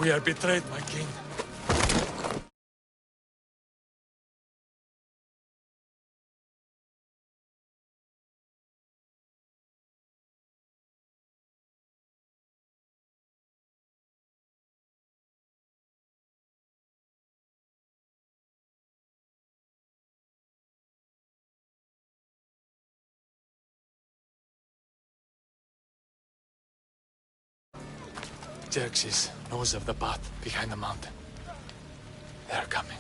We are betrayed, my king. Xerxes knows of the path behind the mountain. They're coming.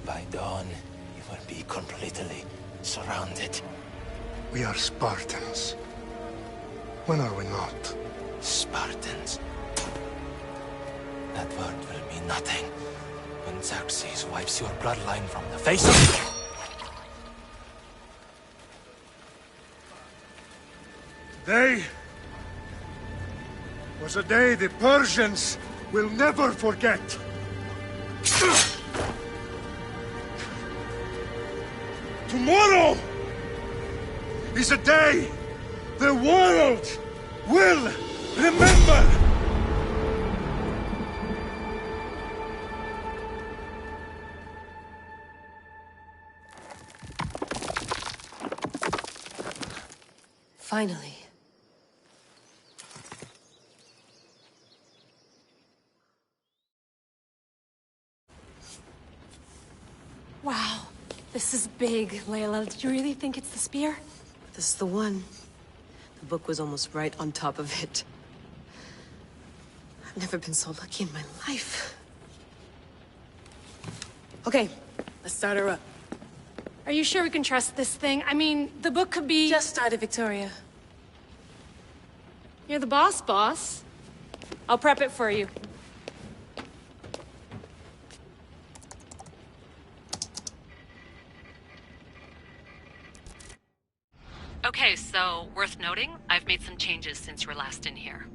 By dawn, you will be completely surrounded. We are Spartans. When are we not? Spartans. That word will mean nothing when Xerxes wipes your bloodline from the face of... Today was a day the Persians will never forget. Tomorrow is a day the world will remember. Finally. Wow, this is big, Layla. Did you really think it's the spear? This is the one. The book was almost right on top of it. I've never been so lucky in my life. Okay, let's start her up. Are you sure we can trust this thing? I mean, the book could be... Just started, Victoria. You're the boss. I'll prep it for you. Okay, so worth noting, I've made some changes since you were last in here.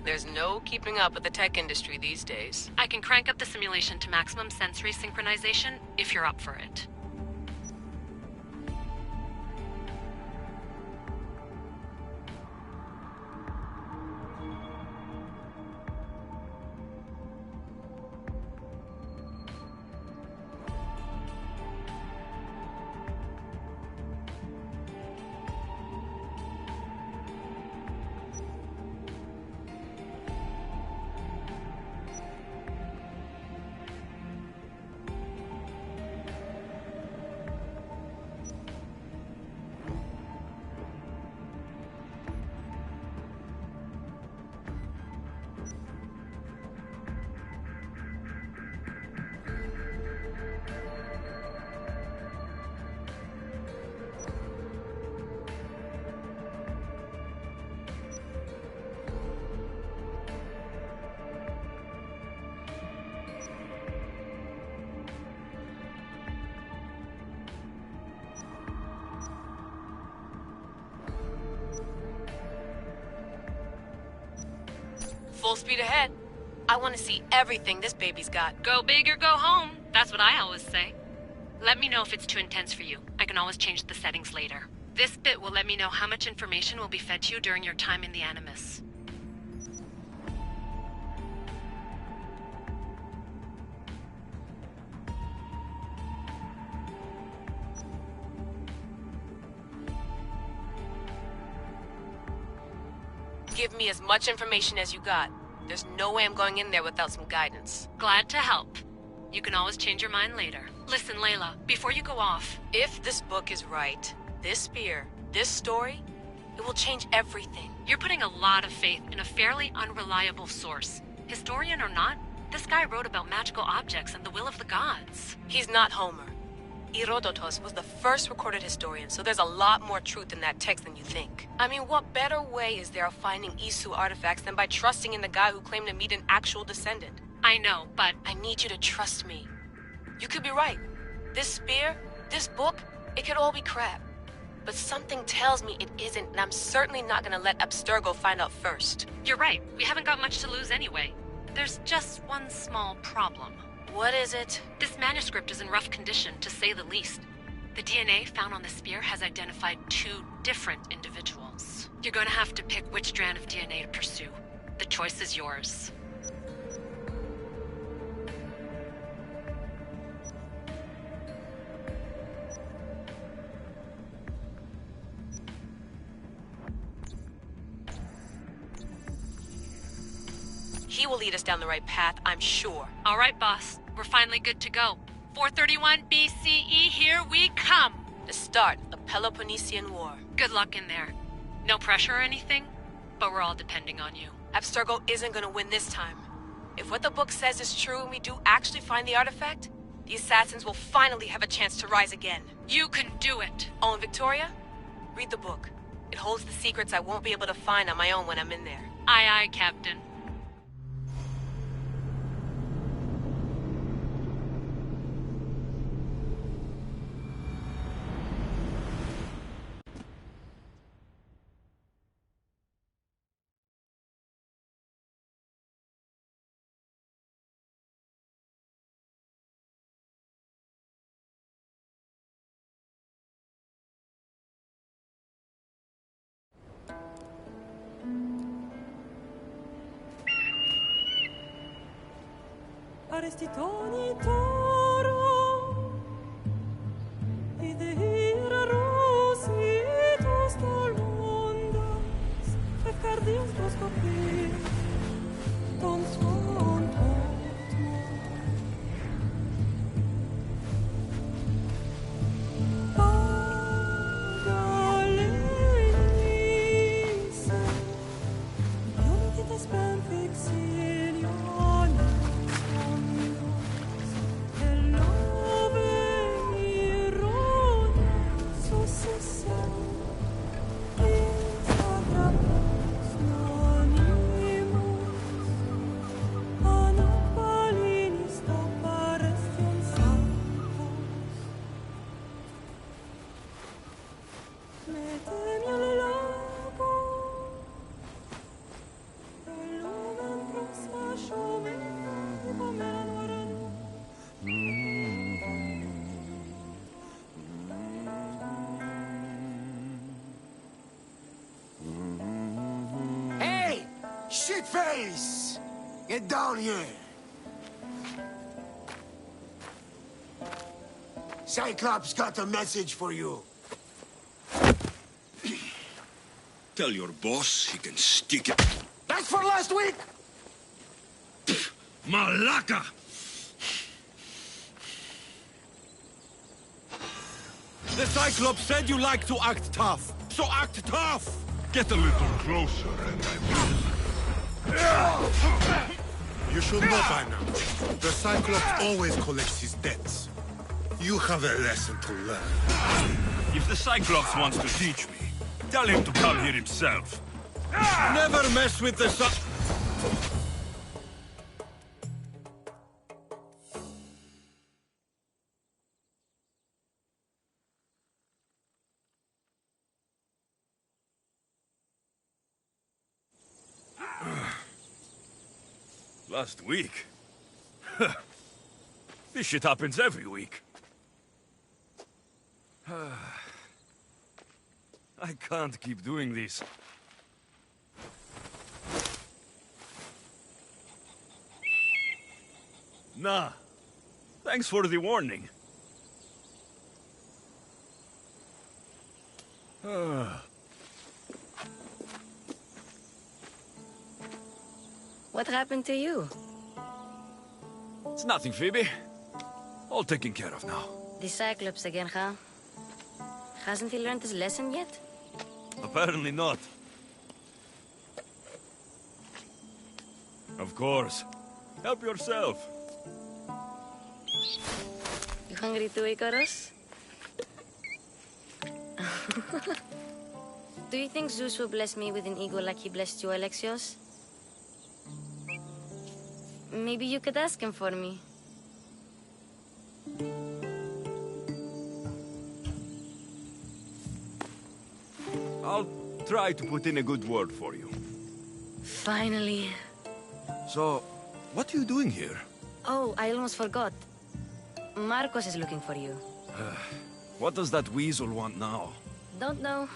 There's no keeping up with the tech industry these days. I can crank up the simulation to maximum sensory synchronization if you're up for it. Full speed ahead. I want to see everything this baby's got. Go big or go home. That's what I always say. Let me know if it's too intense for you. I can always change the settings later. This bit will let me know how much information will be fed to you during your time in the Animus. Give me as much information as you got. There's no way I'm going in there without some guidance. Glad to help. You can always change your mind later. Listen, Layla, before you go off... If this book is right, this spear, this story, it will change everything. You're putting a lot of faith in a fairly unreliable source. Historian or not, this guy wrote about magical objects and the will of the gods. He's not Homer. Herodotus was the first recorded historian, so there's a lot more truth in that text than you think. I mean, what better way is there of finding Isu artifacts than by trusting in the guy who claimed to meet an actual descendant? I know, but... I need you to trust me. You could be right. This spear, this book, it could all be crap. But something tells me it isn't, and I'm certainly not gonna let Abstergo find out first. You're right. We haven't got much to lose anyway. There's just one small problem. What is it? This manuscript is in rough condition, to say the least. The DNA found on the spear has identified 2 different individuals. You're going to have to pick which strand of DNA to pursue. The choice is yours. He will lead us down the right path, I'm sure. All right, boss. We're finally good to go. 431 BCE, here we come! The start of the Peloponnesian War. Good luck in there. No pressure or anything, but we're all depending on you. Abstergo isn't gonna win this time. If what the book says is true and we do actually find the artifact, the assassins will finally have a chance to rise again. You can do it! Oh, and Victoria? Read the book. It holds the secrets I won't be able to find on my own when I'm in there. Aye, aye, Captain. Arrestitoni toro Idehira rositos tolmondas Fefcardius proscopir Ton suon otmo Pagalenisa Ionitas ben fixilione Shitface! Get down here! Cyclops got a message for you. Tell your boss he can stick it. That's for last week! Malaka! The Cyclops said you like to act tough, so act tough! Get a little closer and I will. You should know by now. The Cyclops always collects his debts. You have a lesson to learn. If the Cyclops wants to teach me, tell him to come here himself. Never mess with the Last week? This shit happens every week. I can't keep doing this. Nah. Thanks for the warning. What happened to you? It's nothing, Phoebe. All taken care of now. The Cyclops again, huh? Hasn't he learned his lesson yet? Apparently not. Of course. Help yourself. You hungry too, Icarus? Do you think Zeus will bless me with an ego like he blessed you, Alexios? Maybe you could ask him for me. I'll try to put in a good word for you. Finally. So, what are you doing here? Oh, I almost forgot. Marcos is looking for you. What does that weasel want now? Don't know.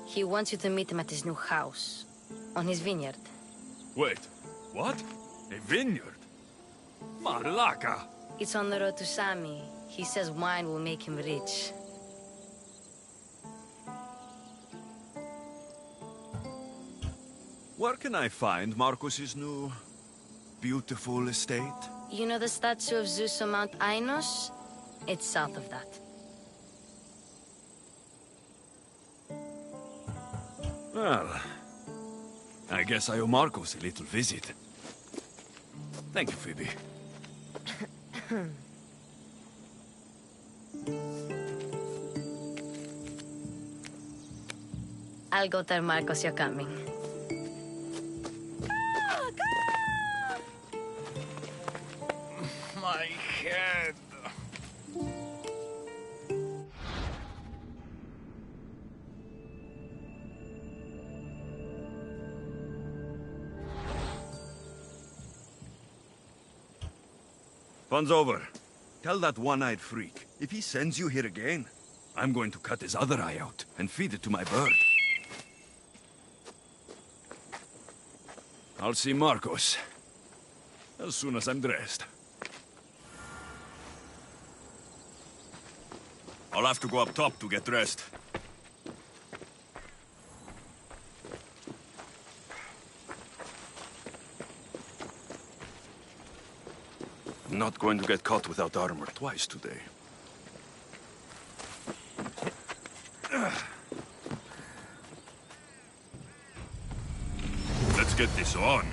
He wants you to meet him at his new house. On his vineyard. Wait, what? A vineyard? Malaka! It's on the road to Sami. He says wine will make him rich. Where can I find Marcus's new... beautiful estate? You know the statue of Zeus on Mount Ainos? It's south of that. Well... I guess I owe Marcus a little visit. Thank you, Phoebe. I'll go tell Marcos you're coming. My head. Fun's over. Tell that one-eyed freak, if he sends you here again, I'm going to cut his other eye out and feed it to my bird. I'll see Marcos as soon as I'm dressed. I'll have to go up top to get dressed. I'm not going to get caught without armor twice today. Let's get this on.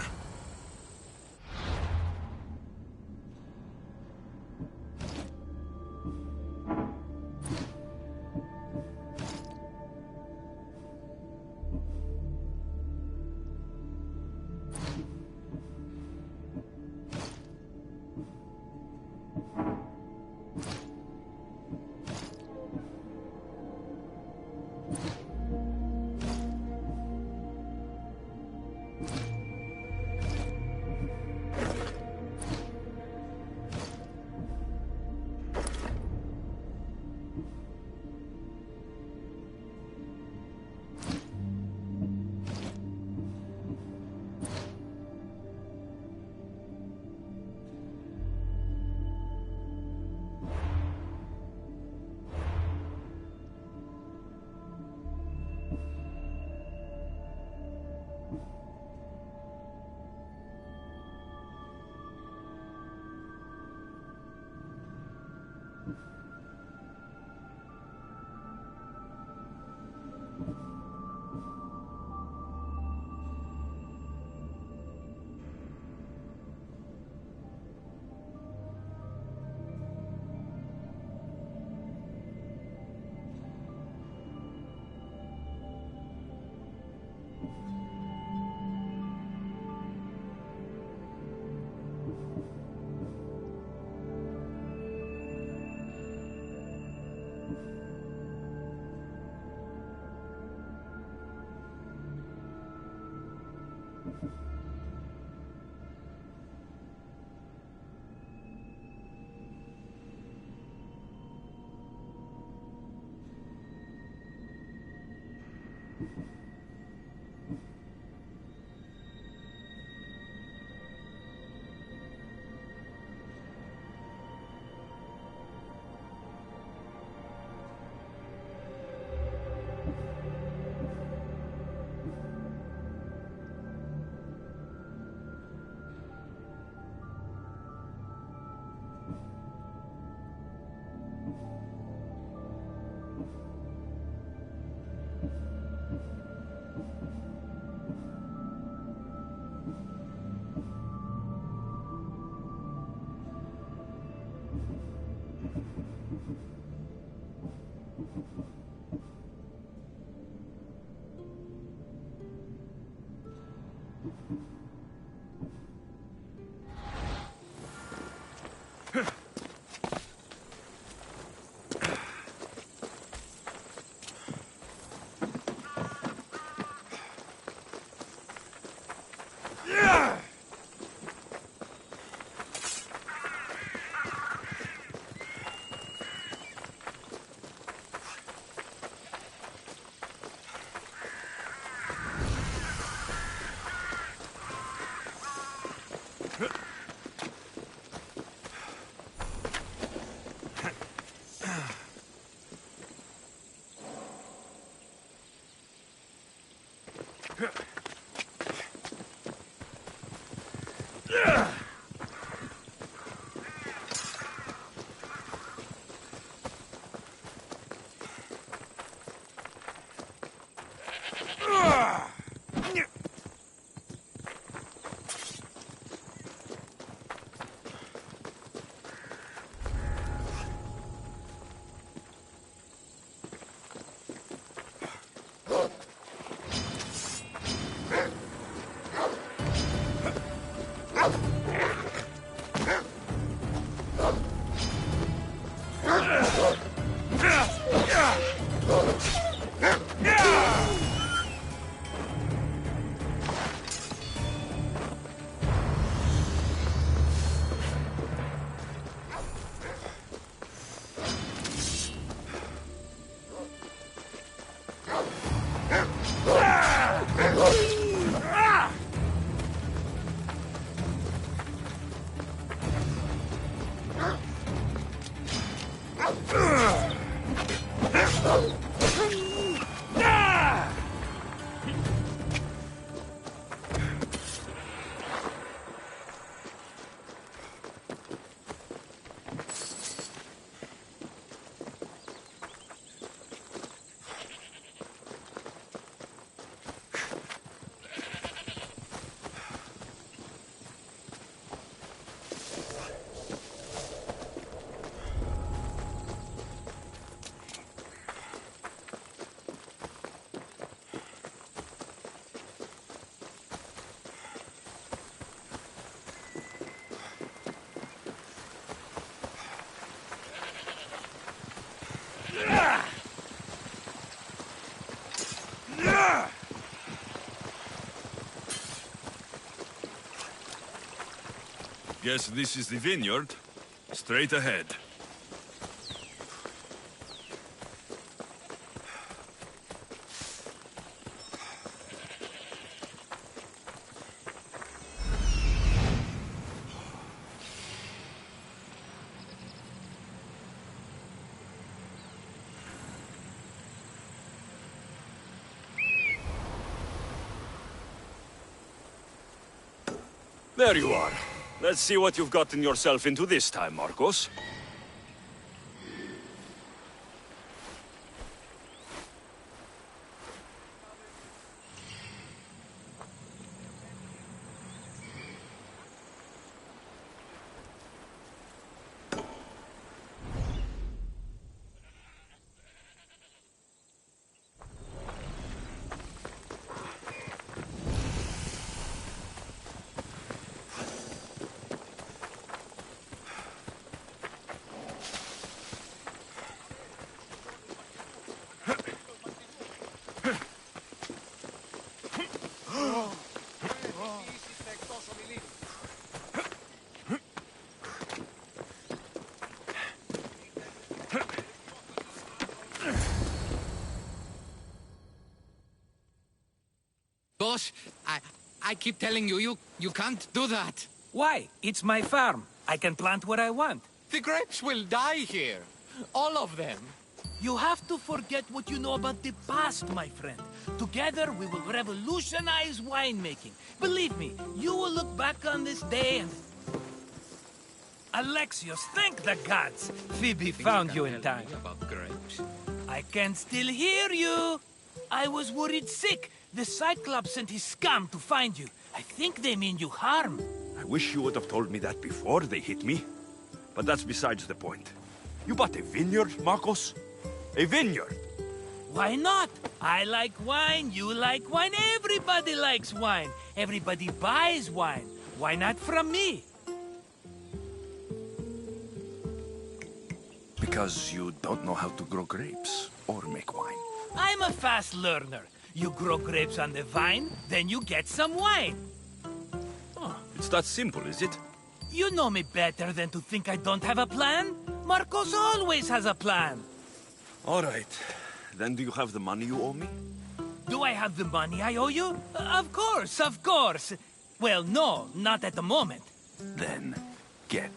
Guess this is the vineyard. Straight ahead. There you are. Let's see what you've gotten yourself into this time, Marcos. Boss, I keep telling you, you can't do that. Why? It's my farm. I can plant what I want. The grapes will die here. All of them. You have to forget what you know about the past, my friend. Together, we will revolutionize winemaking. Believe me, you will look back on this day and... Alexios, thank the gods! Phoebe found you in time. About grapes. I can still hear you. I was worried sick. The Cyclops sent his scum to find you. I think they mean you harm. I wish you would have told me that before they hit me. But that's besides the point. You bought a vineyard, Marcos? A vineyard? Why not? I like wine, you like wine, everybody likes wine. Everybody buys wine. Why not from me? Because you don't know how to grow grapes or make wine. I'm a fast learner. You grow grapes on the vine, then you get some wine. Oh, it's that simple, is it? You know me better than to think I don't have a plan. Marcos always has a plan. All right. Then do you have the money you owe me? Do I have the money I owe you? Of course, of course. Well, no, not at the moment. Then get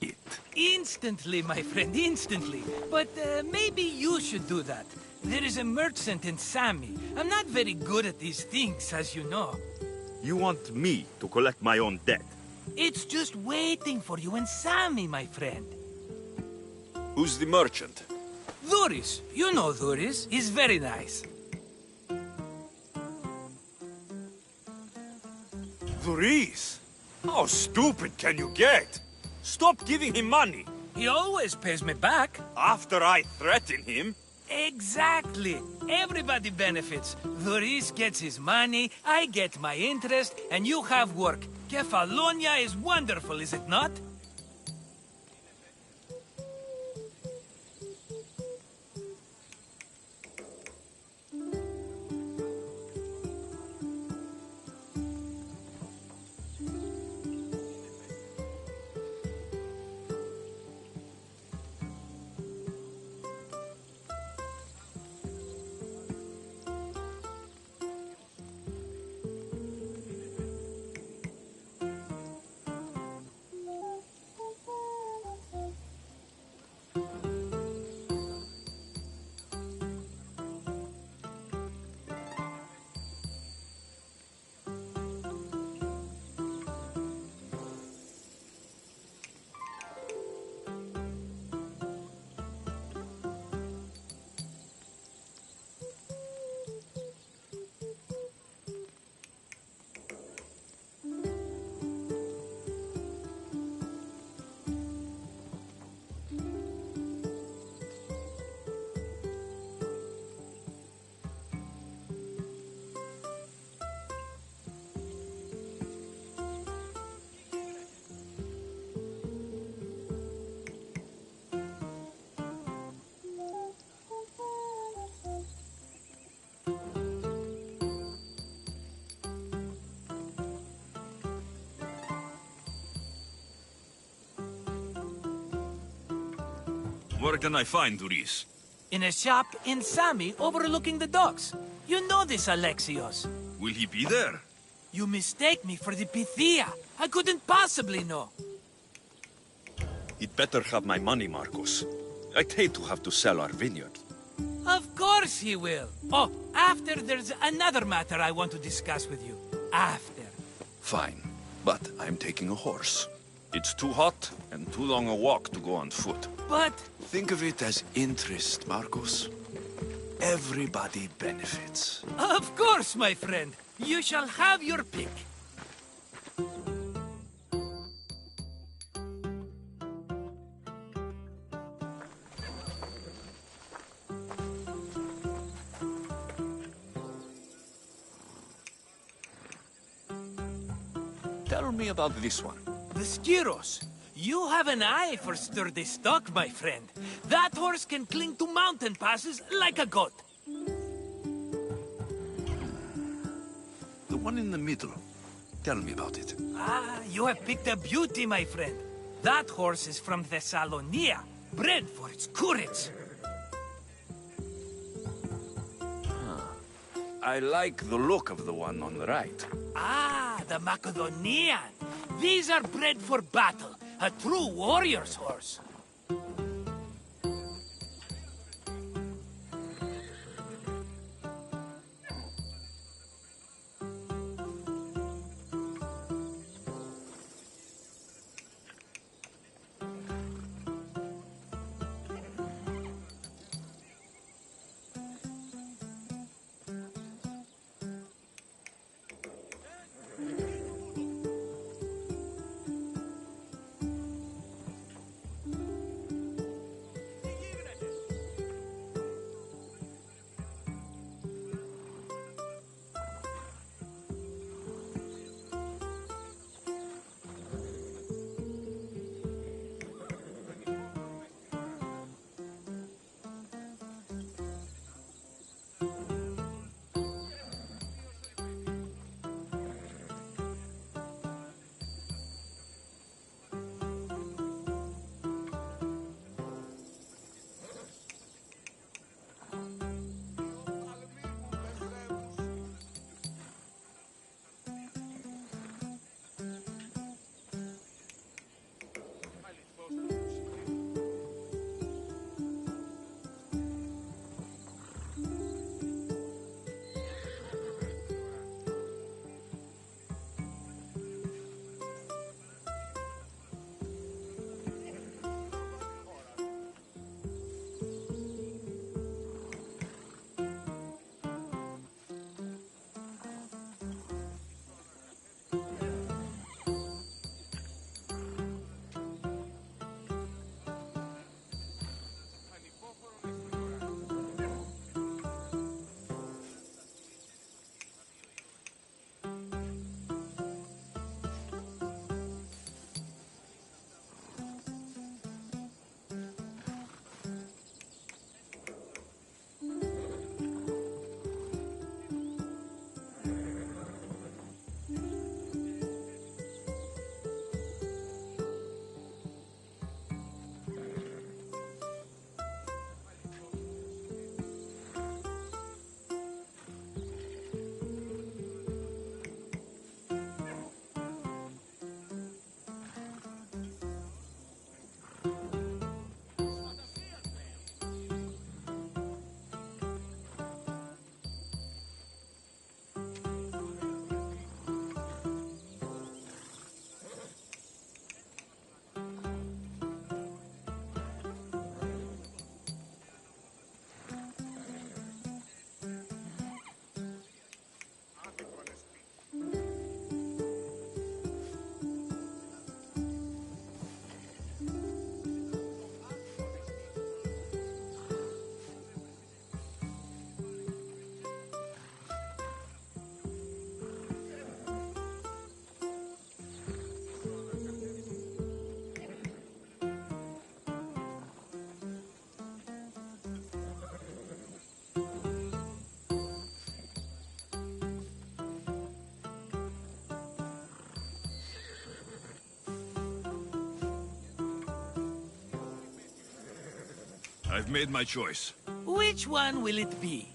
it. Instantly, my friend, instantly. But maybe you should do that. There is a merchant in Sami. I'm not very good at these things, as you know. You want me to collect my own debt? It's just waiting for you in Sami, my friend. Who's the merchant? Dhuris. You know Dhuris. He's very nice. Dhuris? How stupid can you get? Stop giving him money. He always pays me back. After I threaten him? Exactly. Everybody benefits. Dhuris gets his money, I get my interest, and you have work. Kefalonia is wonderful, is it not? Where can I find Dhuris? In a shop in Sami overlooking the docks. You know this, Alexios. Will he be there? You mistake me for the Pythia. I couldn't possibly know. He'd better have my money, Marcos. I'd hate to have to sell our vineyard. Of course he will. Oh, after there's another matter I want to discuss with you. After. Fine, but I'm taking a horse. It's too hot and too long a walk to go on foot. But... Think of it as interest, Marcos. Everybody benefits. Of course, my friend. You shall have your pick. Tell me about this one. The Skiros. You have an eye for sturdy stock, my friend. That horse can cling to mountain passes like a goat. The one in the middle. Tell me about it. Ah, you have picked a beauty, my friend. That horse is from Thessalonia, bred for its courage. I like the look of the one on the right. Ah, the Macedonian. These are bred for battle. A true warrior's horse. I've made my choice. Which one will it be?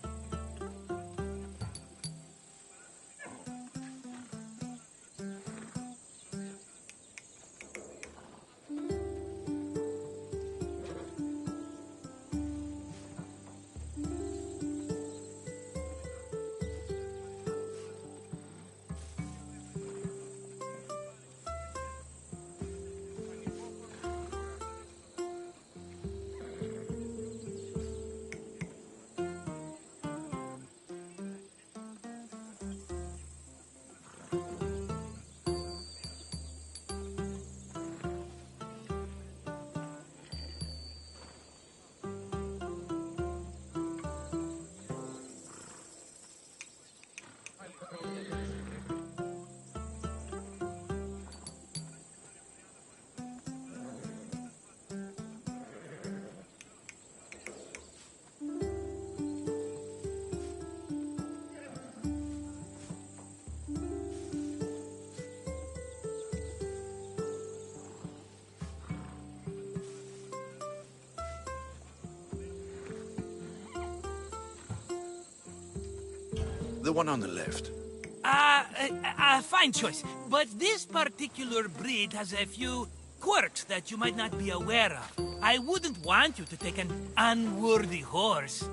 The one on the left. Fine choice. But this particular breed has a few quirks that you might not be aware of. I wouldn't want you to take an unworthy horse.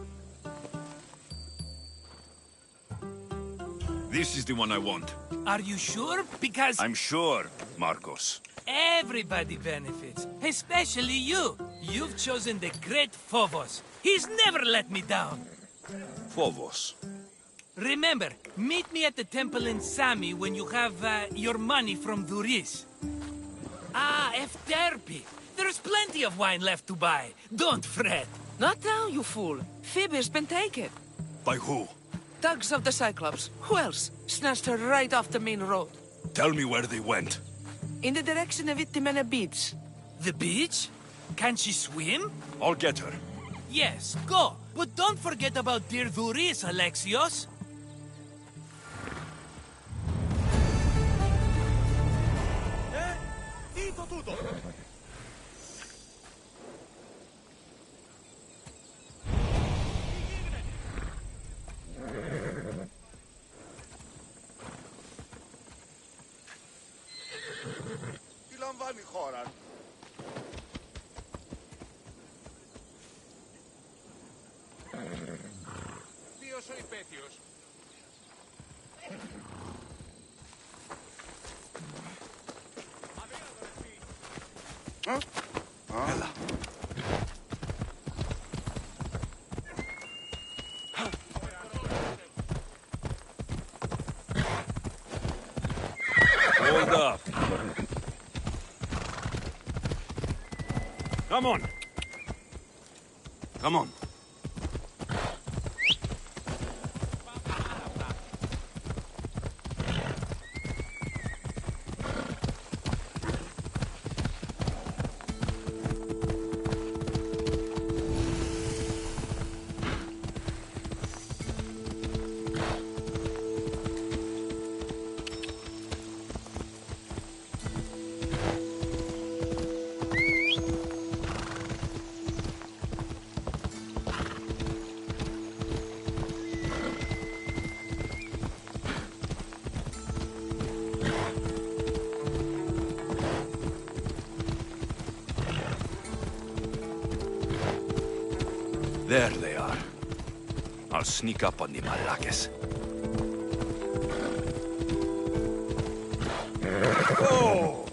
This is the one I want. Are you sure? Because... I'm sure, Marcos. everybody benefits, especially you. You've chosen the great Phobos. He's never let me down. Phobos. Remember, meet me at the temple in Sami when you have your money from Duris. Ah, Efterpi. There's plenty of wine left to buy. Don't fret. Not now, you fool. Phoebe's been taken. By who? Thugs of the Cyclops. Who else? Snatched her right off the main road. Tell me where they went. In the direction of Itimena Beach. The beach? Can she swim? I'll get her. Yes, go. But don't forget about dear Duris, Alexios. Dito tutto! Τι λαμβάνει η χώρα. Ποιος ο υπέτειος? Έλα. Hold up. Come on. Come on. There they are. I'll sneak up on the Malakes. Oh!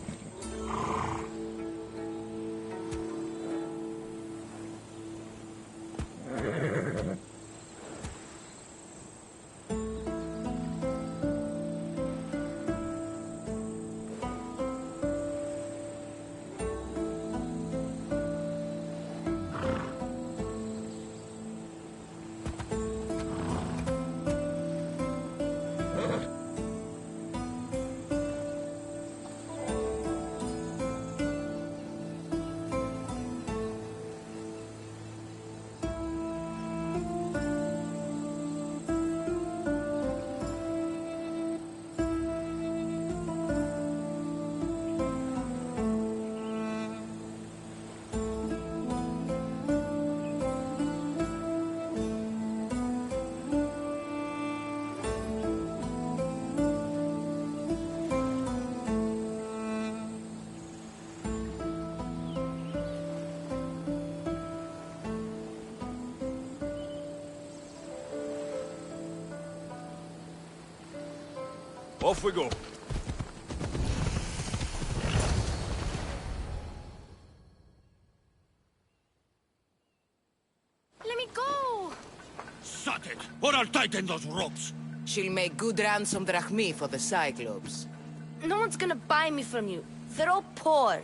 Off we go. Let me go! Shut it, or I'll tighten those ropes. She'll make good ransom drachmi for the Cyclops. No one's gonna buy me from you. They're all poor.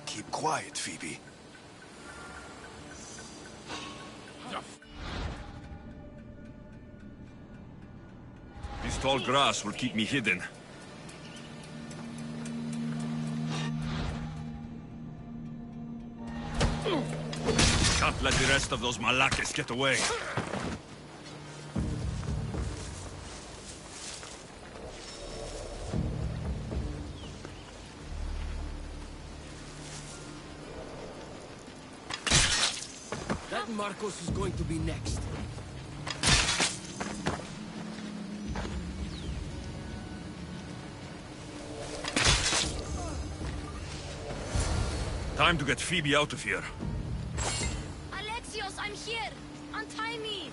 Keep quiet, Phoebe. This tall grass will keep me hidden. Can't let the rest of those Malakes get away. That Marcos is going to be next. Time to get Phoebe out of here. Alexios, I'm here! Untie me!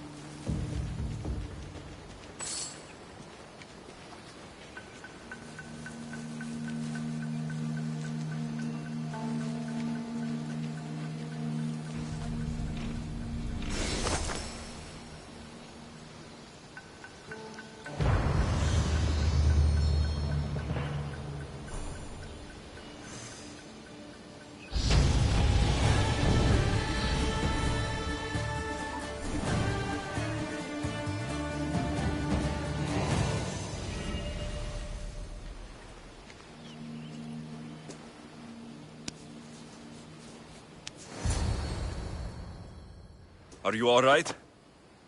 Are you all right?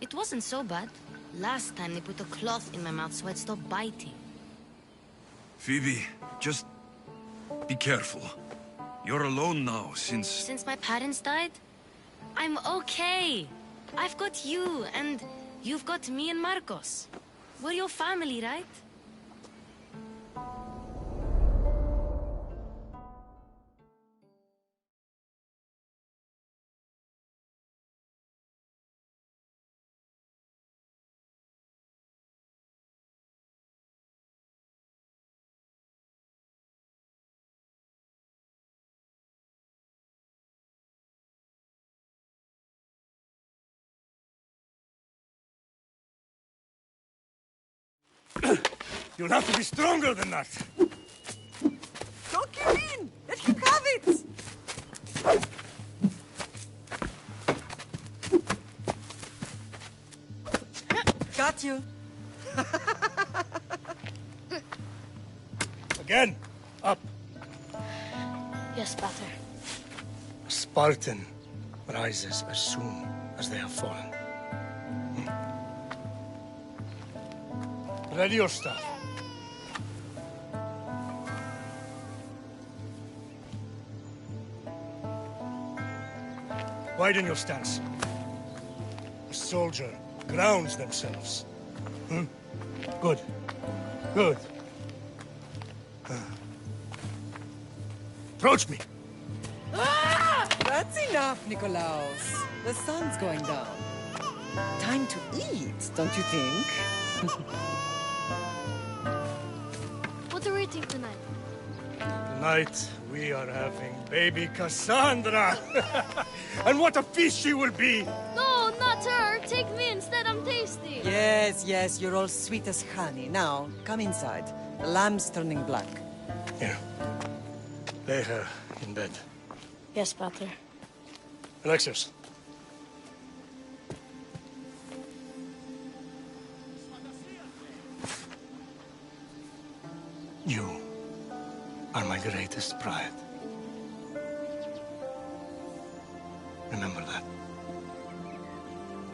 It wasn't so bad. Last time they put a cloth in my mouth so I'd stop biting. Phoebe, just be careful. You're alone now since... Since my parents died, I'm okay. I've got you, and you've got me and Marcos. We're your family, right? You'll have to be stronger than that. Don't give in! Let him have it! Got you. Again, up. Yes, Pater. A Spartan rises as soon as they have fallen. Ready your staff. Widen your stance. A soldier grounds themselves. Good. Good. Approach me. That's enough, Nikolaos. The sun's going down. Time to eat, don't you think? What are we eating tonight? Tonight, we are having baby Cassandra. And what a feast she will be! No, not her! Take me instead, I'm tasty! Yes, yes, you're all sweet as honey. Now, come inside. The lamb's turning black. Here. Lay her in bed. Yes, Pater. Alexios. You are my greatest pride. Remember that.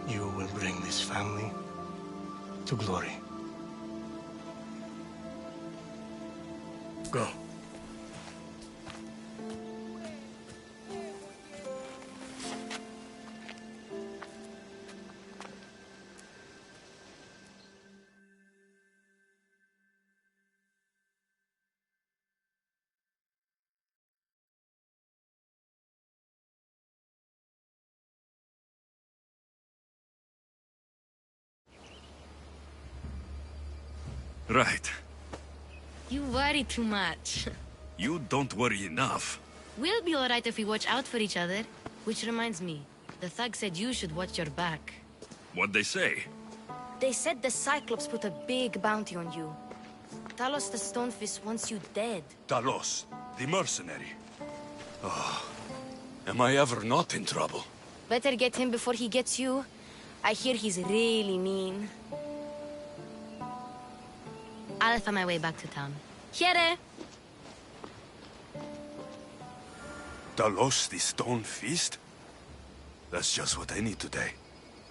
You will bring this family to glory. Go. Right. You worry too much. You don't worry enough. We'll be alright if we watch out for each other. Which reminds me, the thug said you should watch your back. What'd they say? They said the Cyclops put a big bounty on you. Talos the Stonefist wants you dead. Talos, the mercenary. Oh, am I ever not in trouble? Better get him before he gets you. I hear he's really mean. I'll find my way back to town. Here! Talos the Stone Feast? That's just what I need today.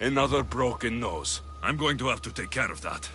Another broken nose. I'm going to have to take care of that.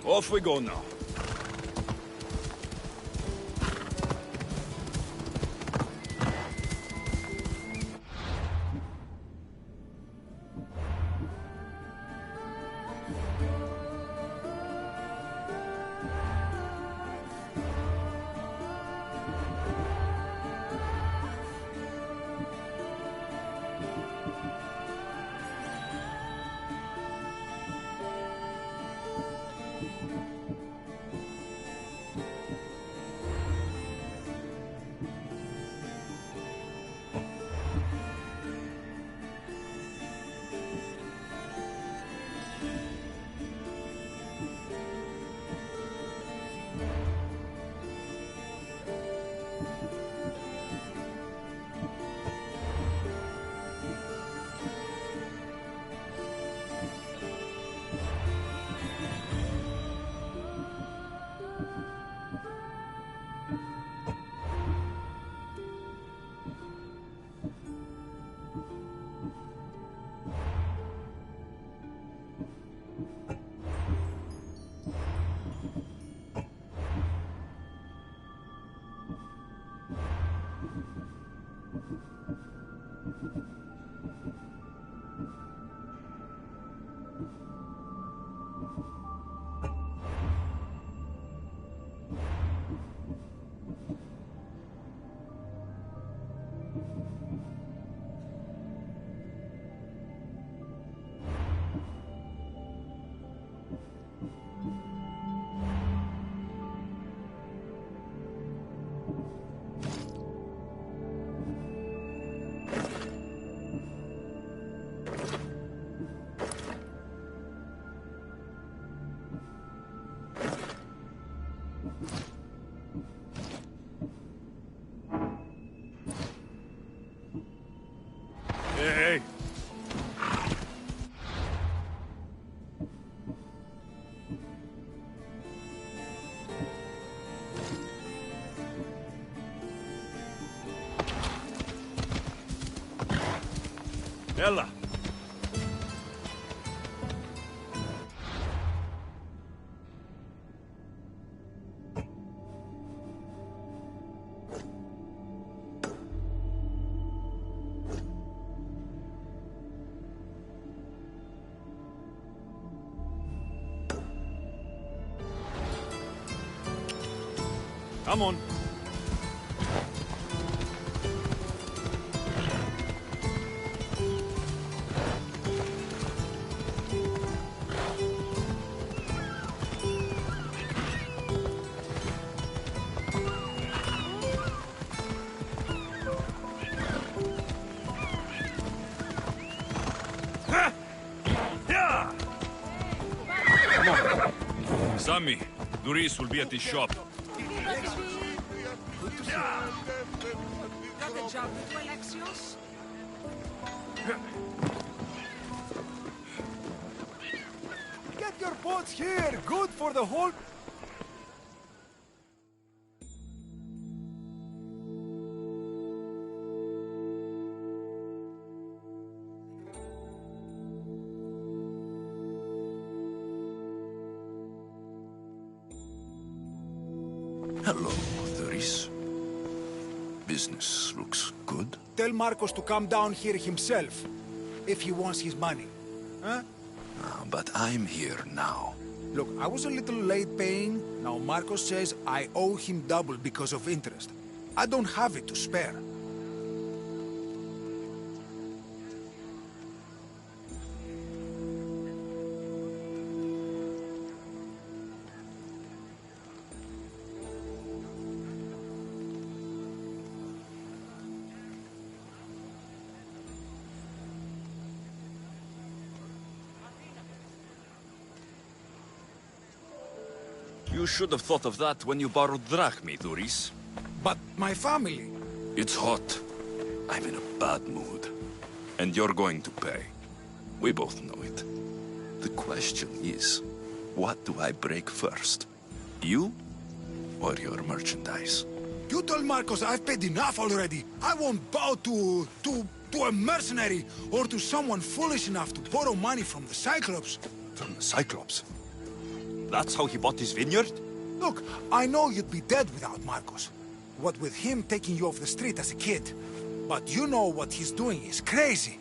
Off we go now. Ella! Come on. Come on. Sammy, Doris will be at his shop. Get your boats here! Good for the whole... Hello, Doris. Business looks good. Tell Marcos to come down here himself, if he wants his money. Huh? But I'm here now. Look, I was a little late paying. Now Marcos says I owe him double because of interest. I don't have it to spare. You should have thought of that when you borrowed drachmi, Doris. But my family... It's hot. I'm in a bad mood. And you're going to pay. We both know it. The question is, what do I break first? You or your merchandise? You told Marcos I've paid enough already. I won't bow to a mercenary or to someone foolish enough to borrow money from the Cyclops. From the Cyclops? That's how he bought his vineyard? Look, I know you'd be dead without Marcos. What with him taking you off the street as a kid. But you know what he's doing is crazy.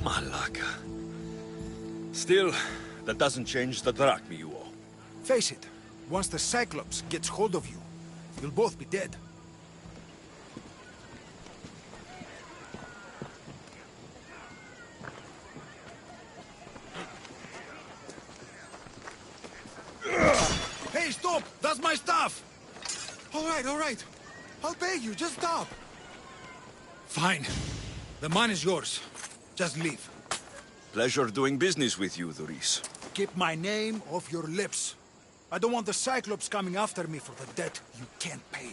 Malaka. Still, that doesn't change the drachmi you owe. Face it, once the Cyclops gets hold of you, you'll both be dead. Hey, stop! That's my stuff! All right. I'll pay you, just stop. Fine. The money is yours. Just leave. Pleasure doing business with you, Doris. Keep my name off your lips. I don't want the Cyclops coming after me for the debt you can't pay.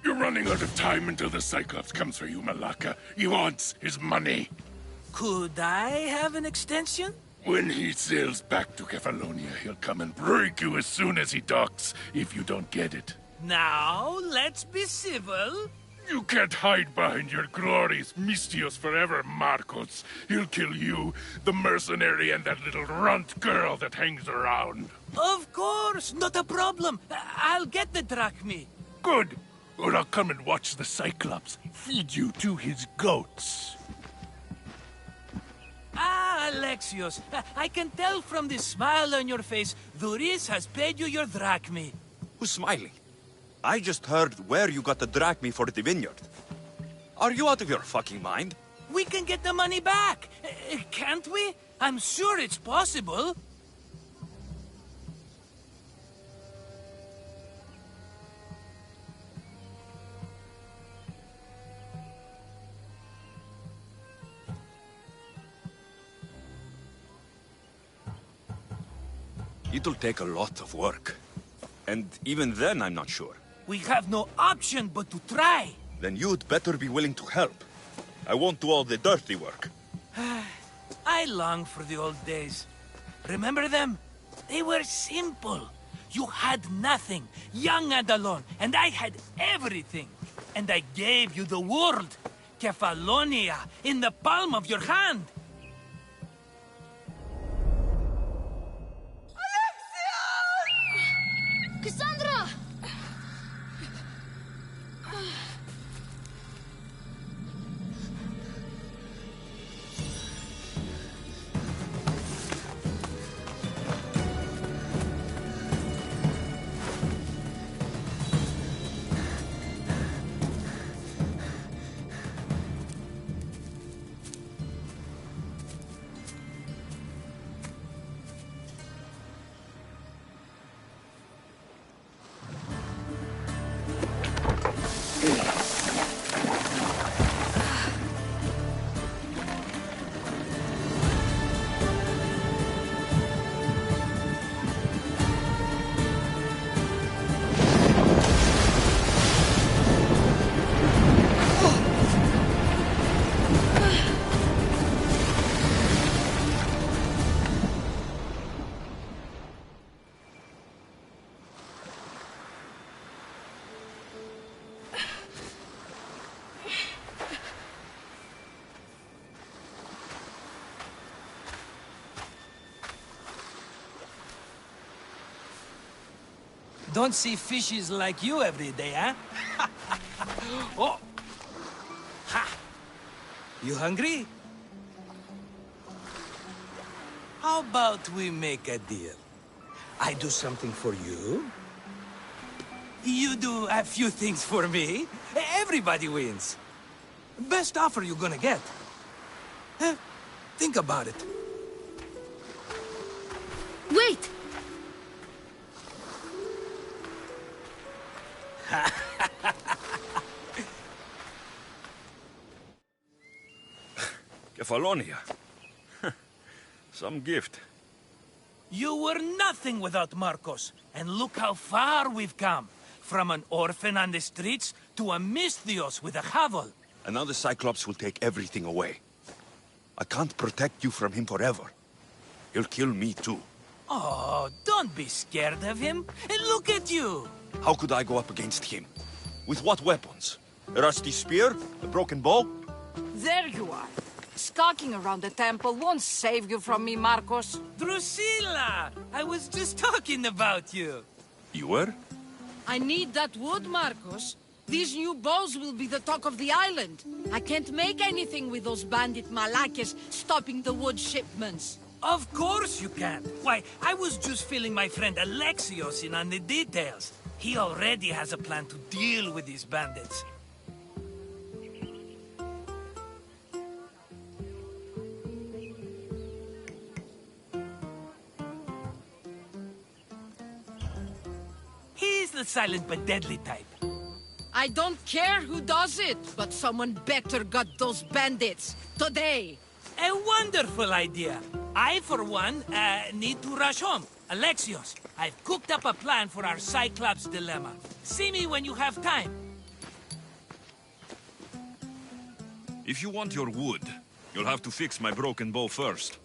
You're running out of time until the Cyclops comes for you, Malaka. He wants his money. Could I have an extension? When he sails back to Kefalonia, he'll come and break you as soon as he docks, if you don't get it. Now, let's be civil. You can't hide behind your glorious Mistios forever, Marcos. He'll kill you, the mercenary, and that little runt girl that hangs around. Of course, not a problem. I'll get the drachmi. Good. Or I'll come and watch the Cyclops feed you to his goats. Alexios, I can tell from the smile on your face, Duris has paid you your drachmi. Who's smiling? I just heard where you got the drachmi for the vineyard. Are you out of your fucking mind? We can get the money back, can't we? I'm sure it's possible. It'll take a lot of work. And even then, I'm not sure. We have no option but to try. Then you'd better be willing to help. I won't do all the dirty work. I long for the old days. Remember them? They were simple. You had nothing, young and alone, and I had everything. And I gave you the world. Kefalonia, in the palm of your hand. Cassandra! Don't see fishes like you every day, huh? Oh! Ha! You hungry? How about we make a deal? I do something for you. You do a few things for me. Everybody wins. Best offer you're gonna get. Think about it. Wait! Kefalonia. Some gift. You were nothing without Marcos, and look how far we've come. From an orphan on the streets to a Misthios with a Havel. And now the Cyclops will take everything away. I can't protect you from him forever. He'll kill me too. Oh, don't be scared of him. And look at you. How could I go up against him? With what weapons? A rusty spear? A broken bow? There you are. Skulking around the temple won't save you from me, Marcos. Drusilla! I was just talking about you. You were? I need that wood, Marcos. These new bows will be the talk of the island. I can't make anything with those bandit malakes stopping the wood shipments. Of course you can. Why, I was just filling my friend Alexios in on the details. He already has a plan to deal with these bandits. He's the silent but deadly type. I don't care who does it, but someone better got those bandits. Today. A wonderful idea. I, for one, need to rush home. Alexios, I've cooked up a plan for our Cyclops dilemma. See me when you have time. If you want your wood, you'll have to fix my broken bow first.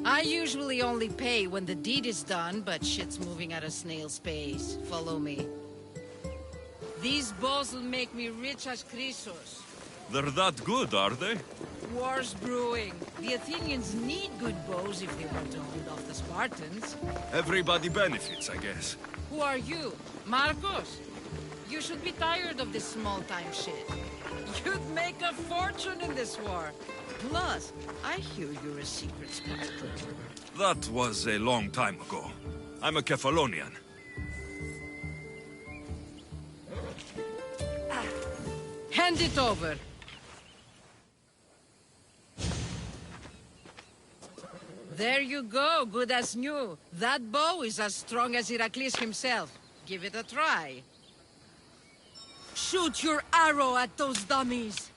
I usually only pay when the deed is done, but shit's moving at a snail's pace. Follow me. These bows will make me rich as Chrysos. They're that good, are they? War's brewing. The Athenians need good bows if they want to hold off the Spartans. Everybody benefits, I guess. Who are you? Marcos? You should be tired of this small-time shit. You'd make a fortune in this war. Plus, I hear you're a secret spy. That was a long time ago. I'm a Kefalonian. Hand it over. There you go, good as new. That bow is as strong as Heracles himself. Give it a try. Shoot your arrow at those dummies.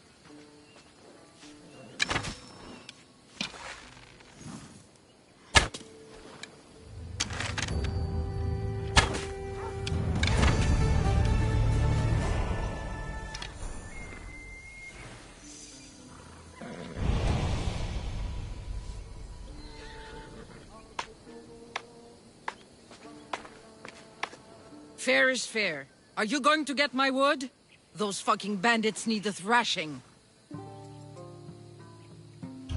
Fair is fair. Are you going to get my wood? Those fucking bandits need a thrashing.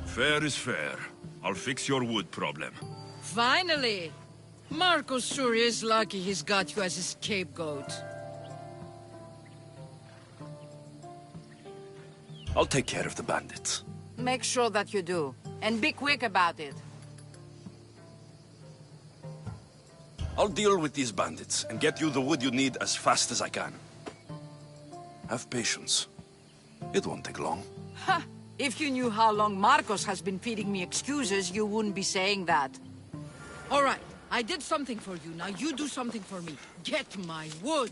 Fair is fair. I'll fix your wood problem. Finally! Marcos sure is lucky he's got you as a scapegoat. I'll take care of the bandits. Make sure that you do. And be quick about it. I'll deal with these bandits and get you the wood you need as fast as I can. Have patience. It won't take long. Ha! If you knew how long Marcos has been feeding me excuses, you wouldn't be saying that. All right, I did something for you. Now you do something for me. Get my wood.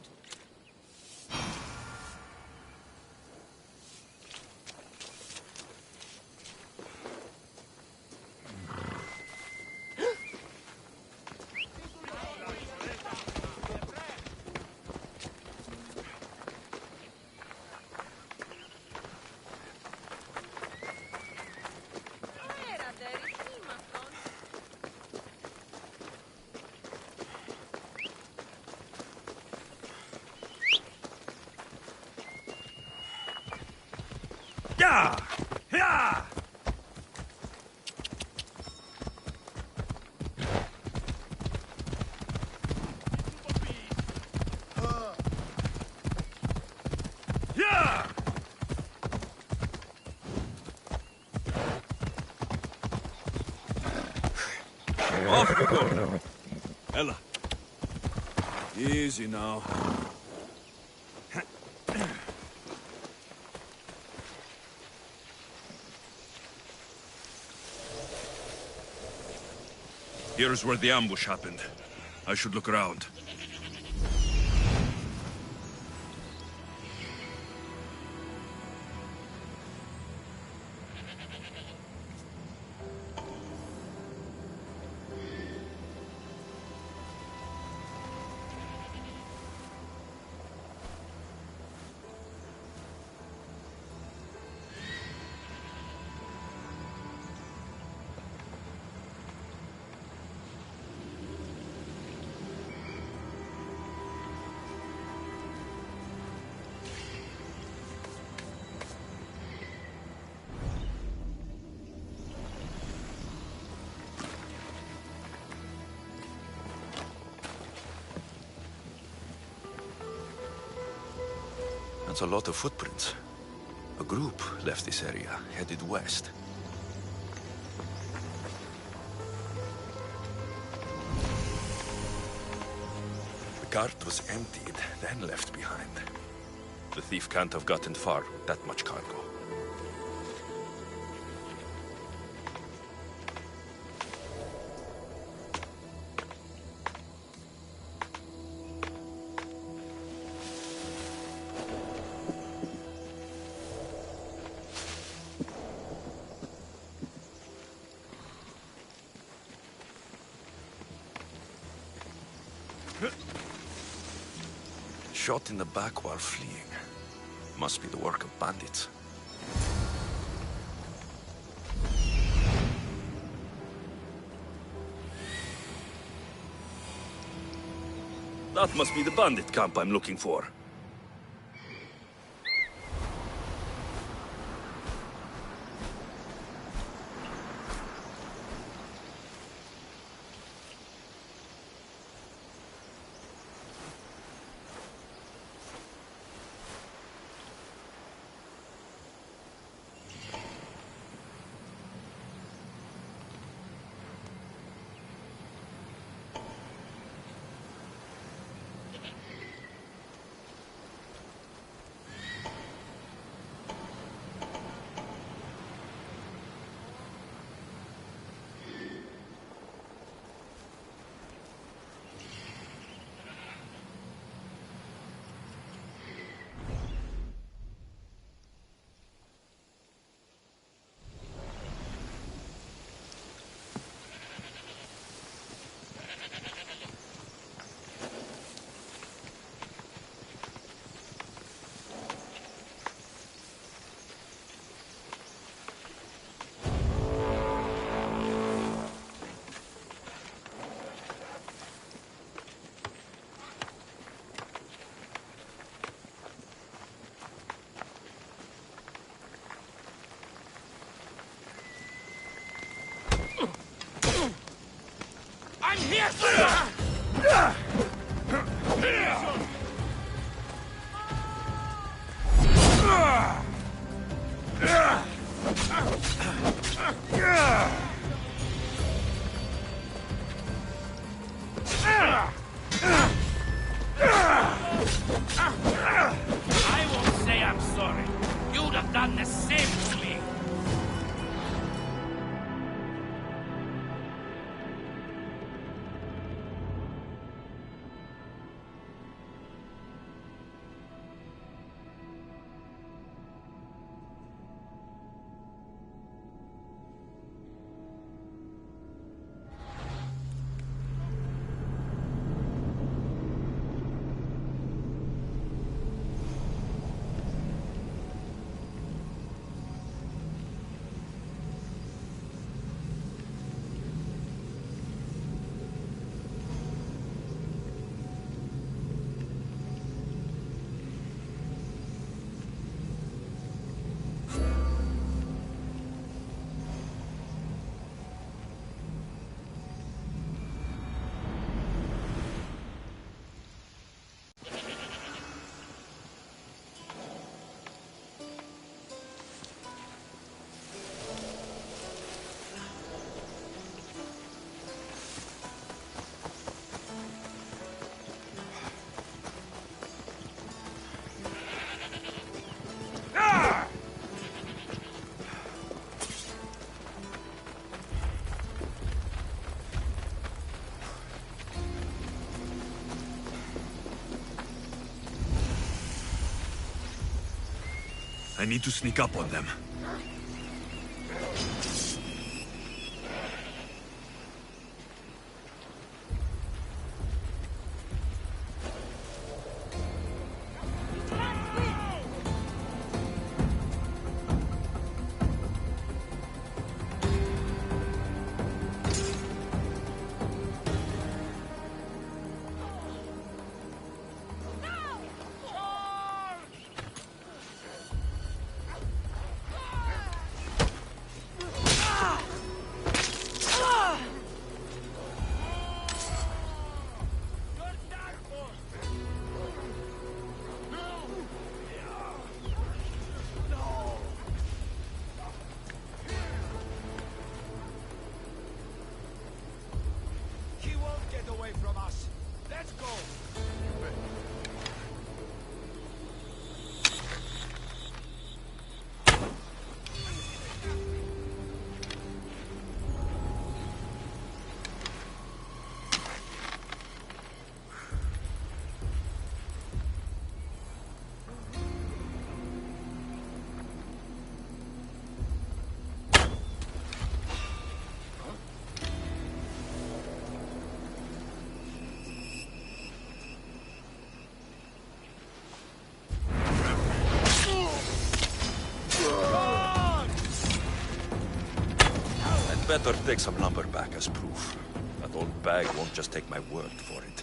Yeah! Yeah! Yeah! Off we go. Ella. Easy now. Here's where the ambush happened. I should look around. That's a lot of footprints. A group left this area, headed west. The cart was emptied, then left behind. The thief can't have gotten far with that much cargo. Shot in the back while fleeing. Must be the work of bandits. That must be the bandit camp I'm looking for. I won't say I'm sorry. You'd have done the same to me. I need to sneak up on them. Better take some lumber back as proof. That old bag won't just take my word for it.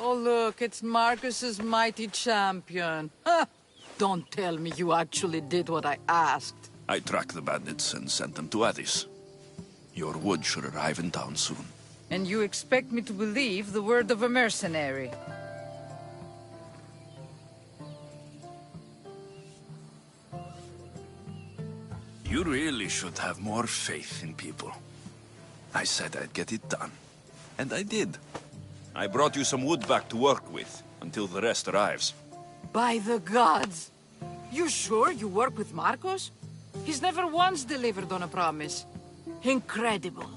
Oh, look, it's Marcus's mighty champion. Huh. Don't tell me you actually did what I asked. I tracked the bandits and sent them to Odyssey. Your wood should arrive in town soon. And you expect me to believe the word of a mercenary? You really should have more faith in people. I said I'd get it done. And I did. I brought you some wood back to work with, until the rest arrives. By the gods! You sure you work with Marcos? He's never once delivered on a promise. Incredible.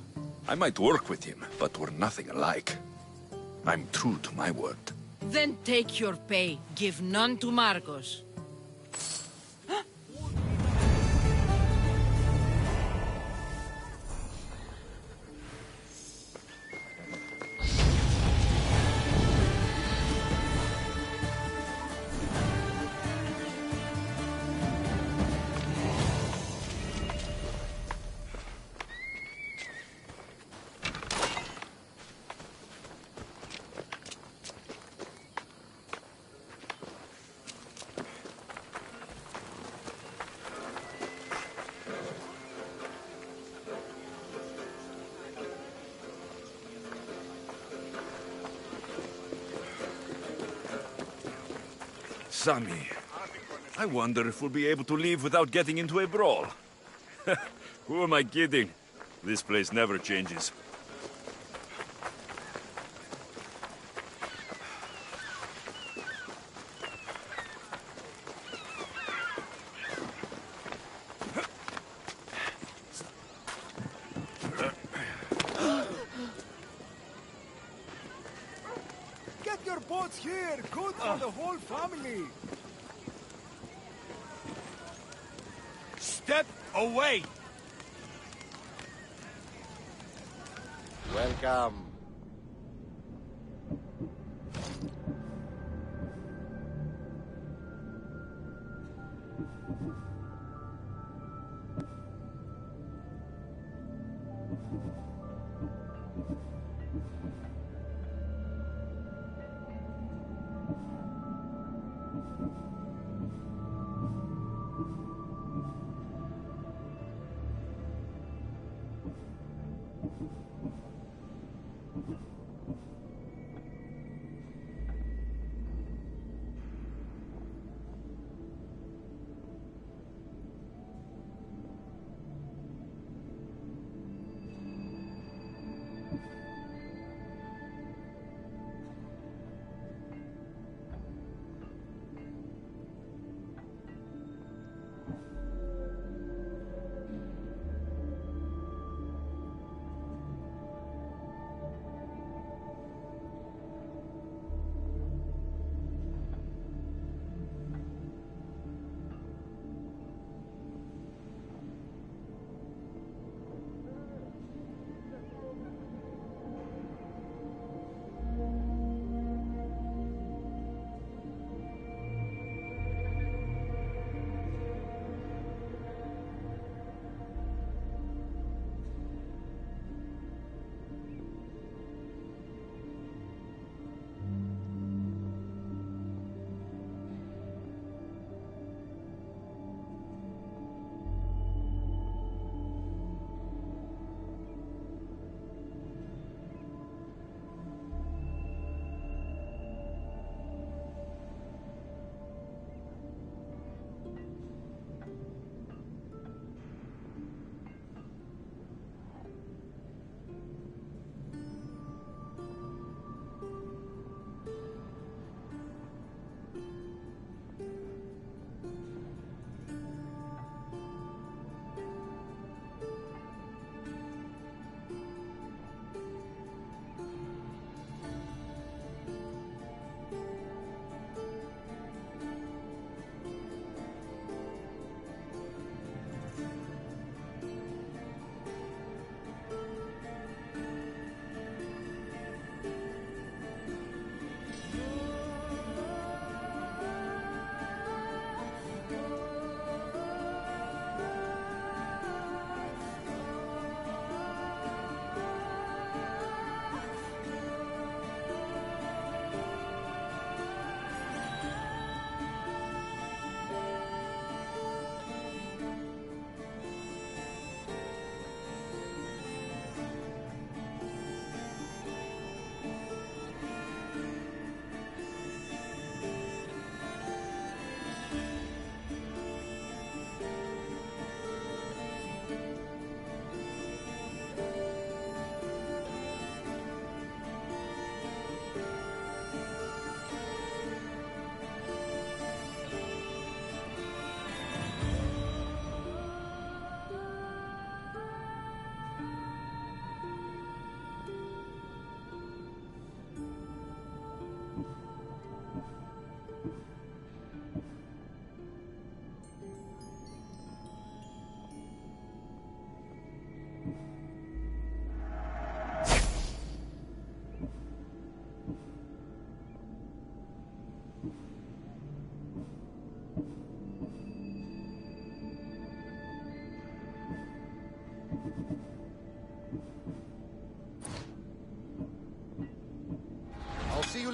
I might work with him, but we're nothing alike. I'm true to my word. Then take your pay. Give none to Marcos. Sammy, I wonder if we'll be able to leave without getting into a brawl. Who am I kidding? This place never changes. Get your boats here! Good for the whole family! Step away! Welcome.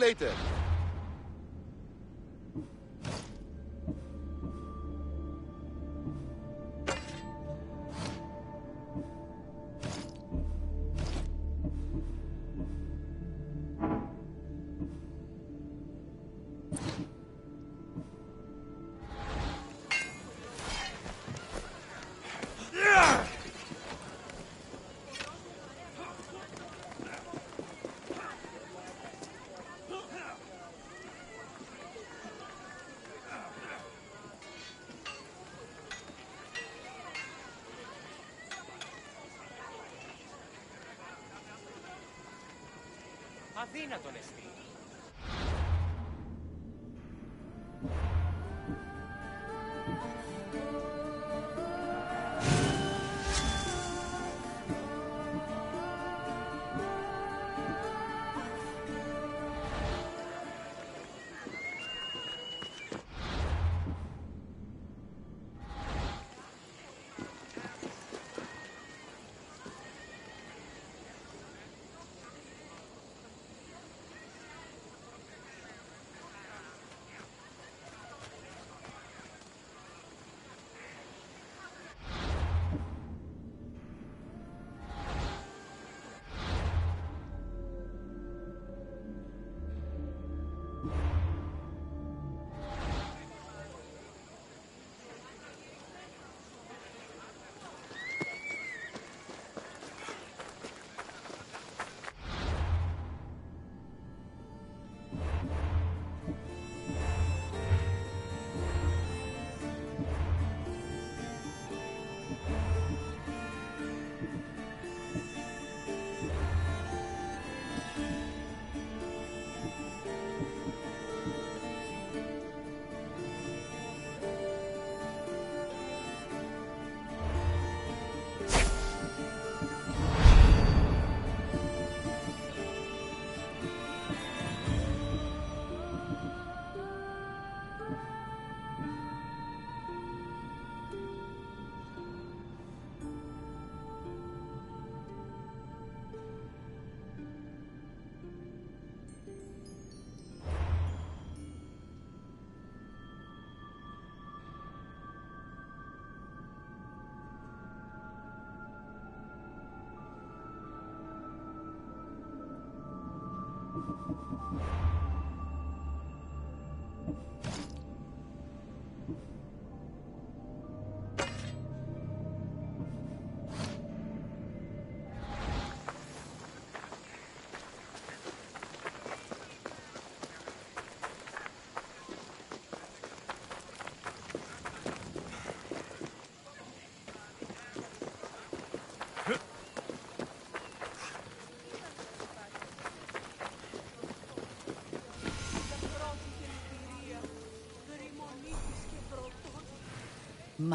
later. Αδύνατον εστί.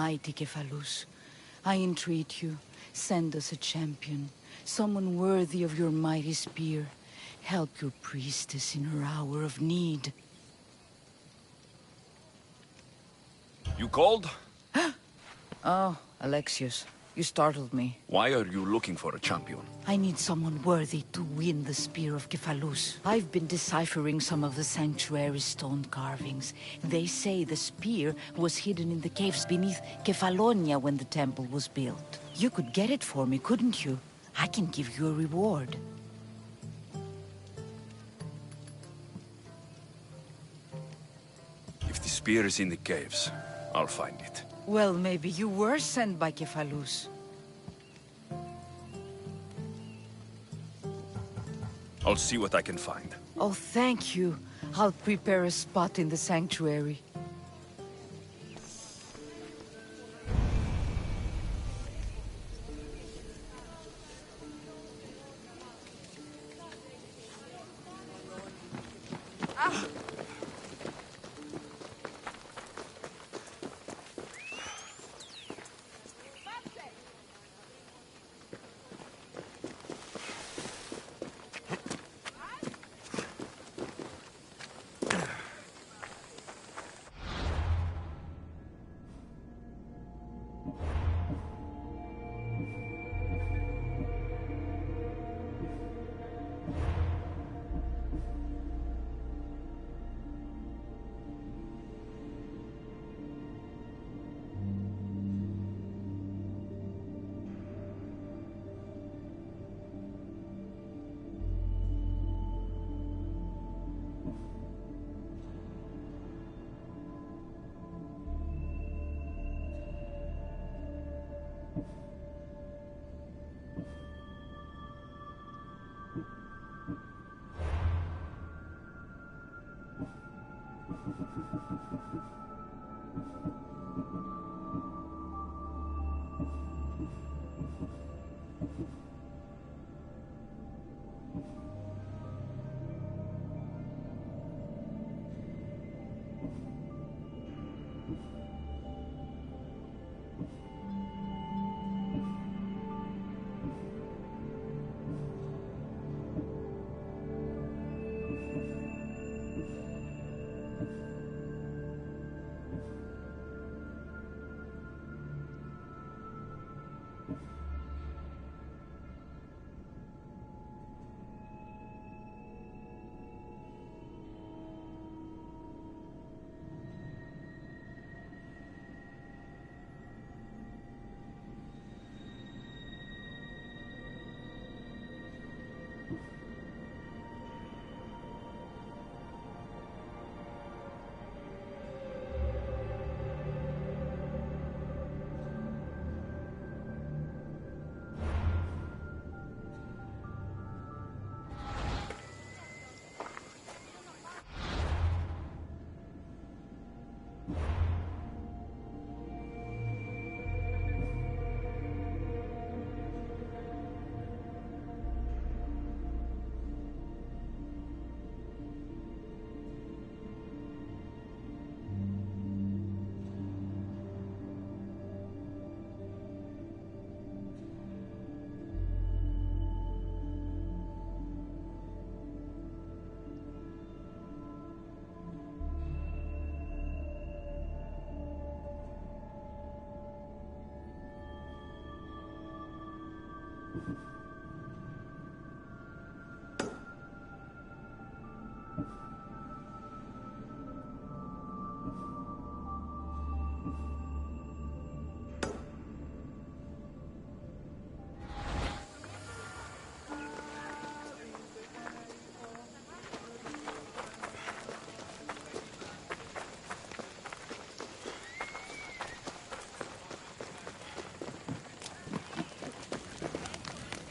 Mighty Kephalus, I entreat you, send us a champion, someone worthy of your mighty spear. Help your priestess in her hour of need. You called? Oh, Alexius, you startled me. Why are you looking for a champion? I need someone worthy to win the spear of Kephalus. I've been deciphering some of the sanctuary's stone carvings. They say the spear was hidden in the caves beneath Kefalonia when the temple was built. You could get it for me, couldn't you? I can give you a reward. If the spear is in the caves, I'll find it. Well, maybe you were sent by Kephalus. I'll see what I can find. Oh, thank you. I'll prepare a spot in the sanctuary.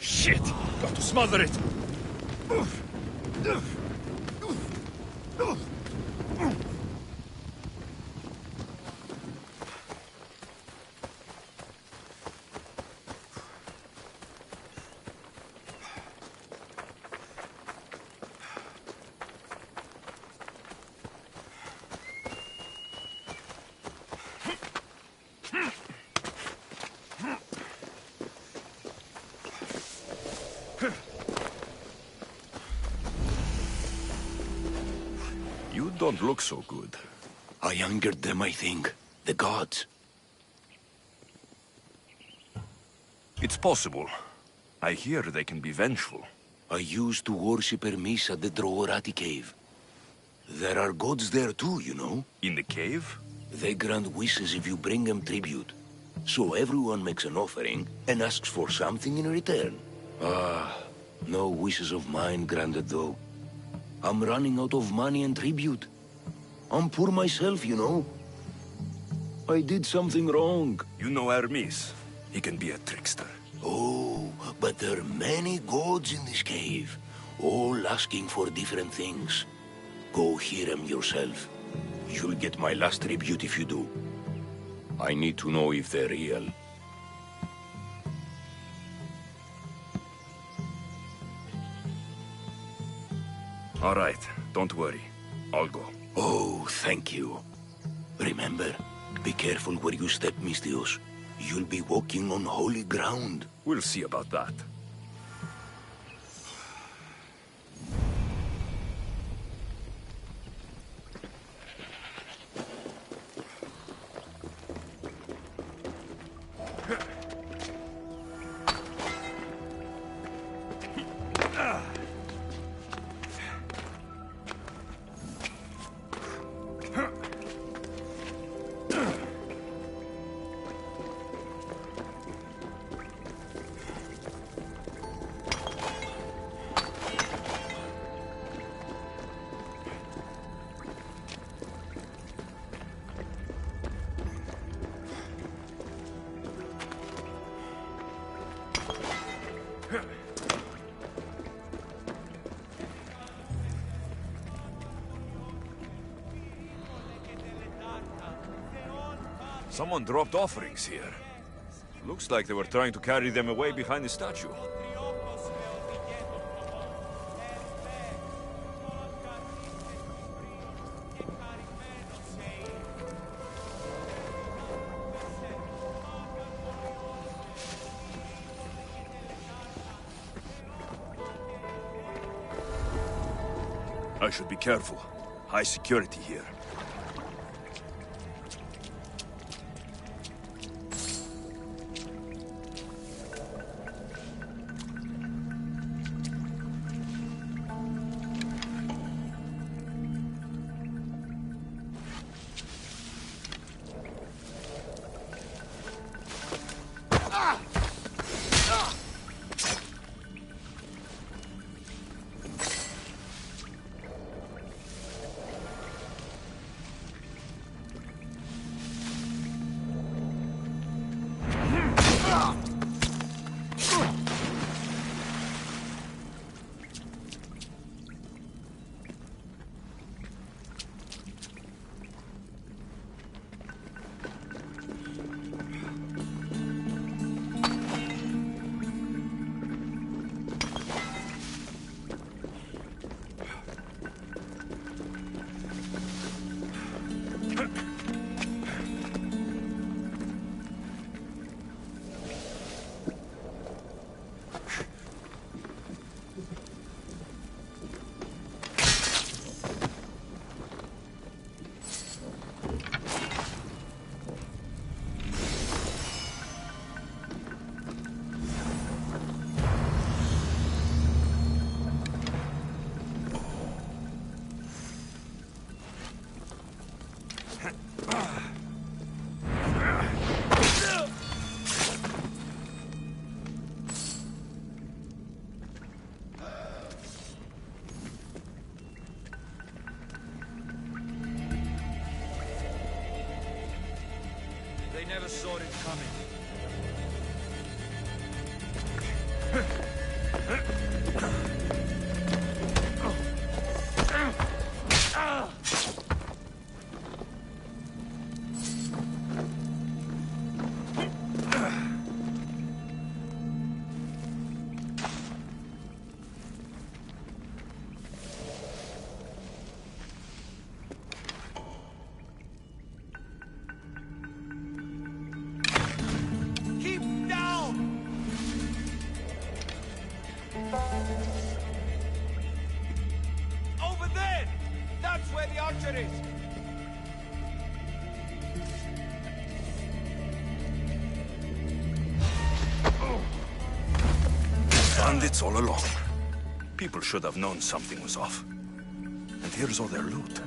Shit! Got to smother it! You don't look so good. I angered them, I think. The gods. It's possible. I hear they can be vengeful. I used to worship Hermes at the Droorati cave. There are gods there too, you know. In the cave? They grant wishes if you bring them tribute. So everyone makes an offering and asks for something in return. Ah, no wishes of mine granted though. I'm running out of money and tribute. I'm poor myself, you know. I did something wrong. You know Hermes. He can be a trickster. Oh, but there are many gods in this cave, all asking for different things. Go hear them yourself. You'll get my last tribute if you do. I need to know if they're real. All right, don't worry. I'll go. Oh, thank you. Remember, be careful where you step, Mistios. You'll be walking on holy ground. We'll see about that. Someone dropped offerings here. Looks like they were trying to carry them away behind the statue. I should be careful. High security here. never saw it coming. Keep down! Over there! That's where the archer is! Bandits all along. People should have known something was off. And here's all their loot.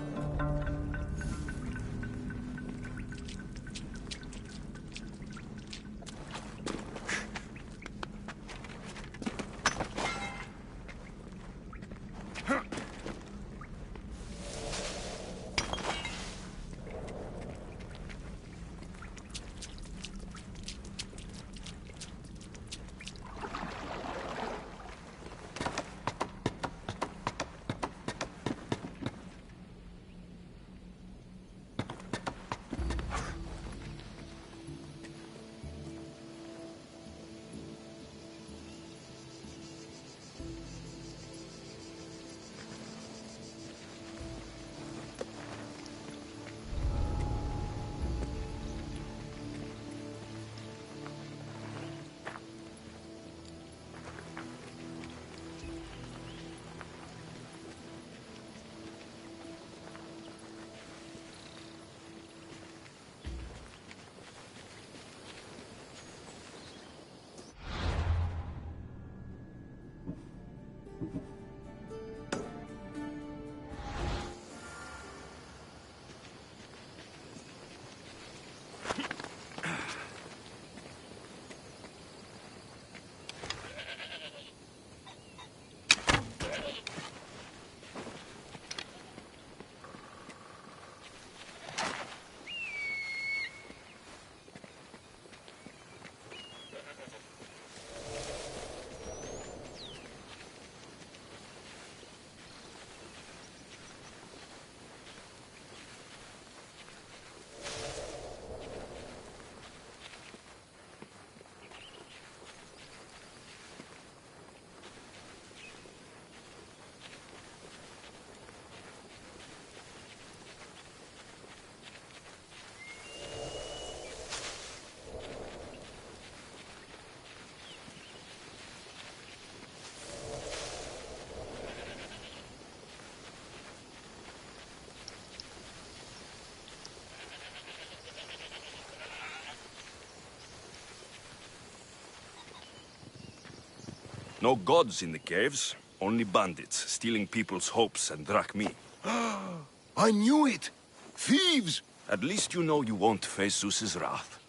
No gods in the caves, only bandits, stealing people's hopes and drachmi. I knew it! Thieves! At least you know you won't face Zeus's wrath.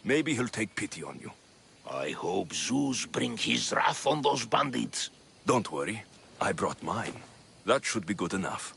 Maybe he'll take pity on you. I hope Zeus bring his wrath on those bandits. Don't worry, I brought mine. That should be good enough.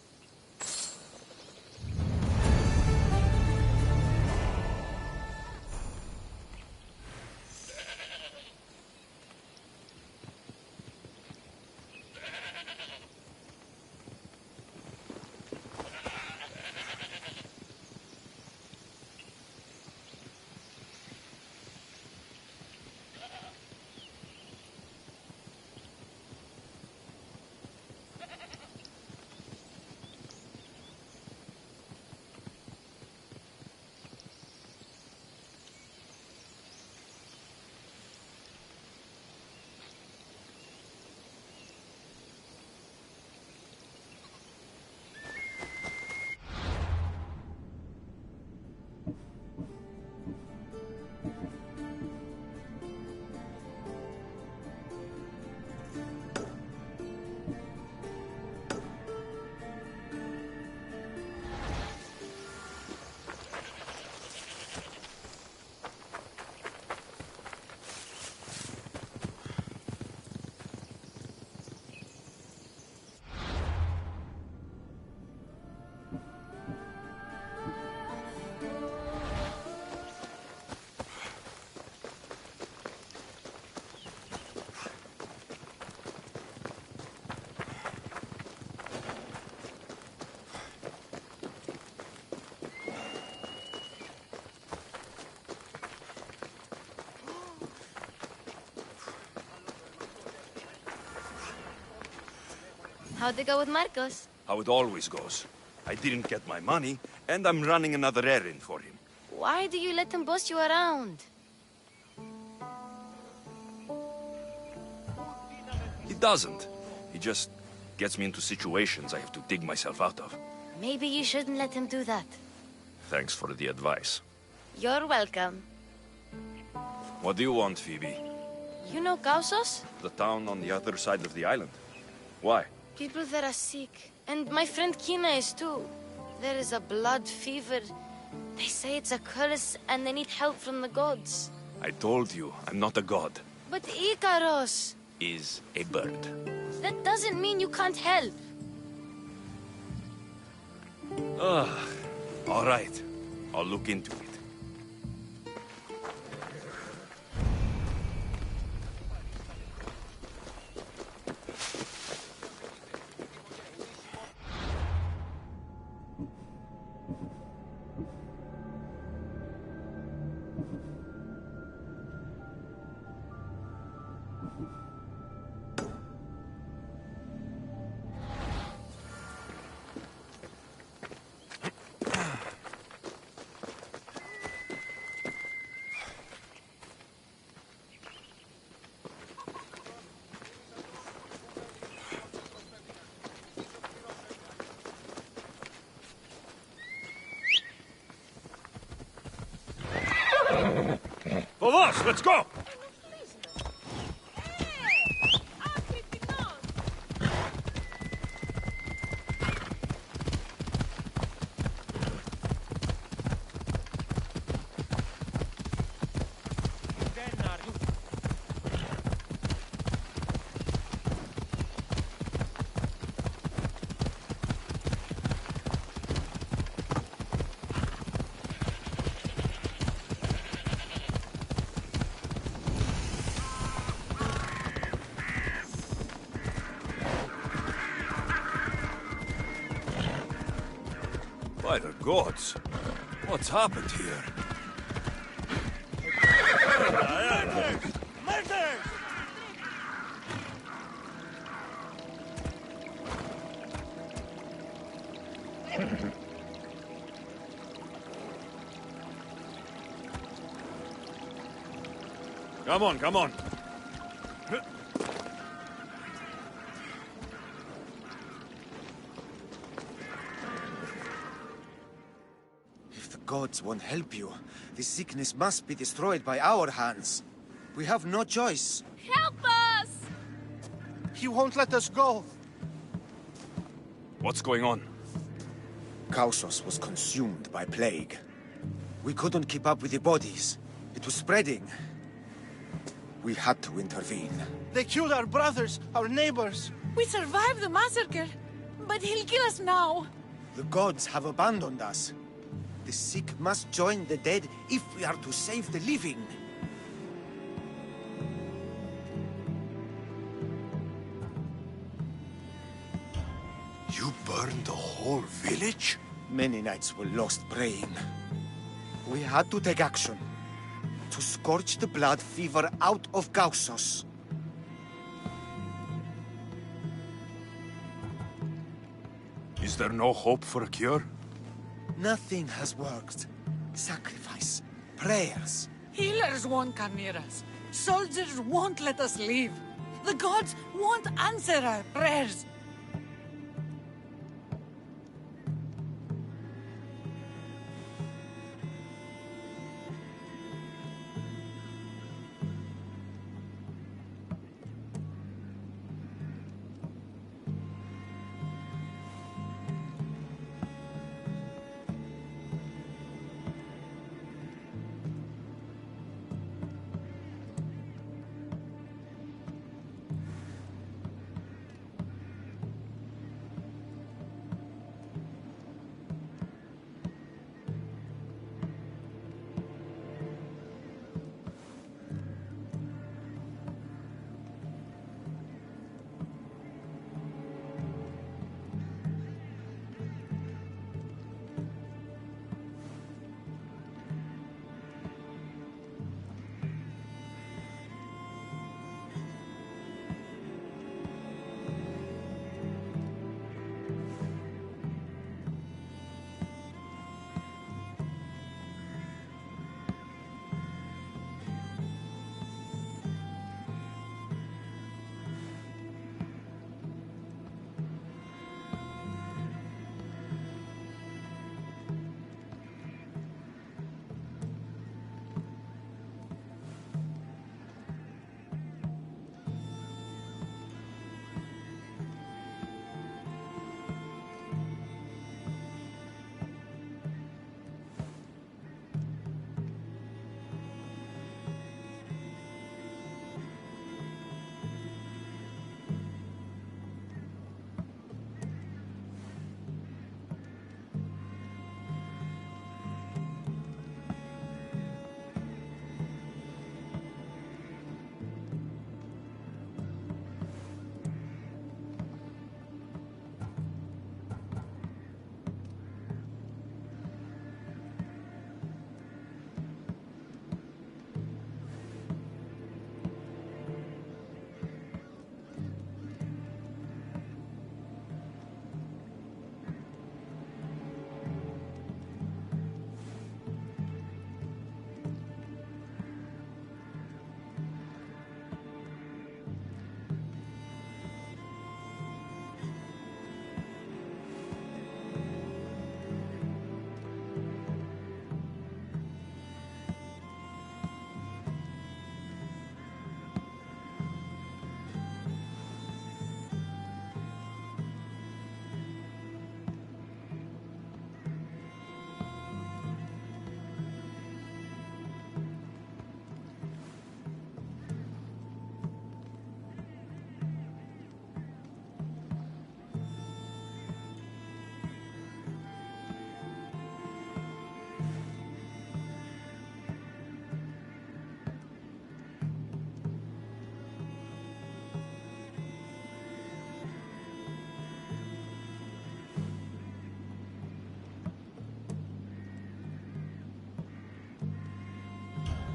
How'd it go with Marcos? How it always goes. I didn't get my money, and I'm running another errand for him. Why do you let him boss you around? He doesn't. He just gets me into situations I have to dig myself out of. Maybe you shouldn't let him do that. Thanks for the advice. You're welcome. What do you want, Phoebe? You know Kausos? The town on the other side of the island. Why? People there are sick. And my friend Kina is too. There is a blood fever. They say it's a curse and they need help from the gods. I told you, I'm not a god. But Ikaros! Is a bird. That doesn't mean you can't help. All right. I'll look into it. Vamos, let's go! By the gods, what's happened here? Come on, come on. Gods won't help you. This sickness must be destroyed by our hands. We have no choice. Help us! He won't let us go. What's going on? Kausos was consumed by plague. We couldn't keep up with the bodies. It was spreading. We had to intervene. They killed our brothers, our neighbors. We survived the massacre, but he'll kill us now. The gods have abandoned us. The sick must join the dead if we are to save the living. You burned the whole village? Many nights were lost praying. We had to take action. To scorch the blood fever out of Kausos. Is there no hope for a cure? Nothing has worked. Sacrifice, prayers. Healers won't come near us. Soldiers won't let us leave. The gods won't answer our prayers.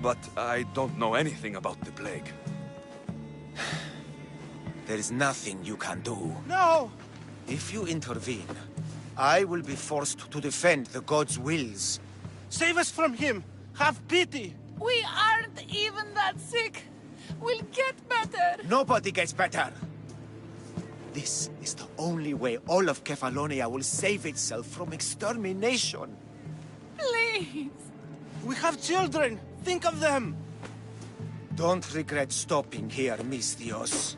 but I don't know anything about the plague. There is nothing you can do. No! If you intervene, I will be forced to defend the gods' wills. Save us from him! Have pity! We aren't even that sick. We'll get better. Nobody gets better. This is the only way all of Kefalonia will save itself from extermination. Please. We have children! Think of them! Don't regret stopping here, Mistios.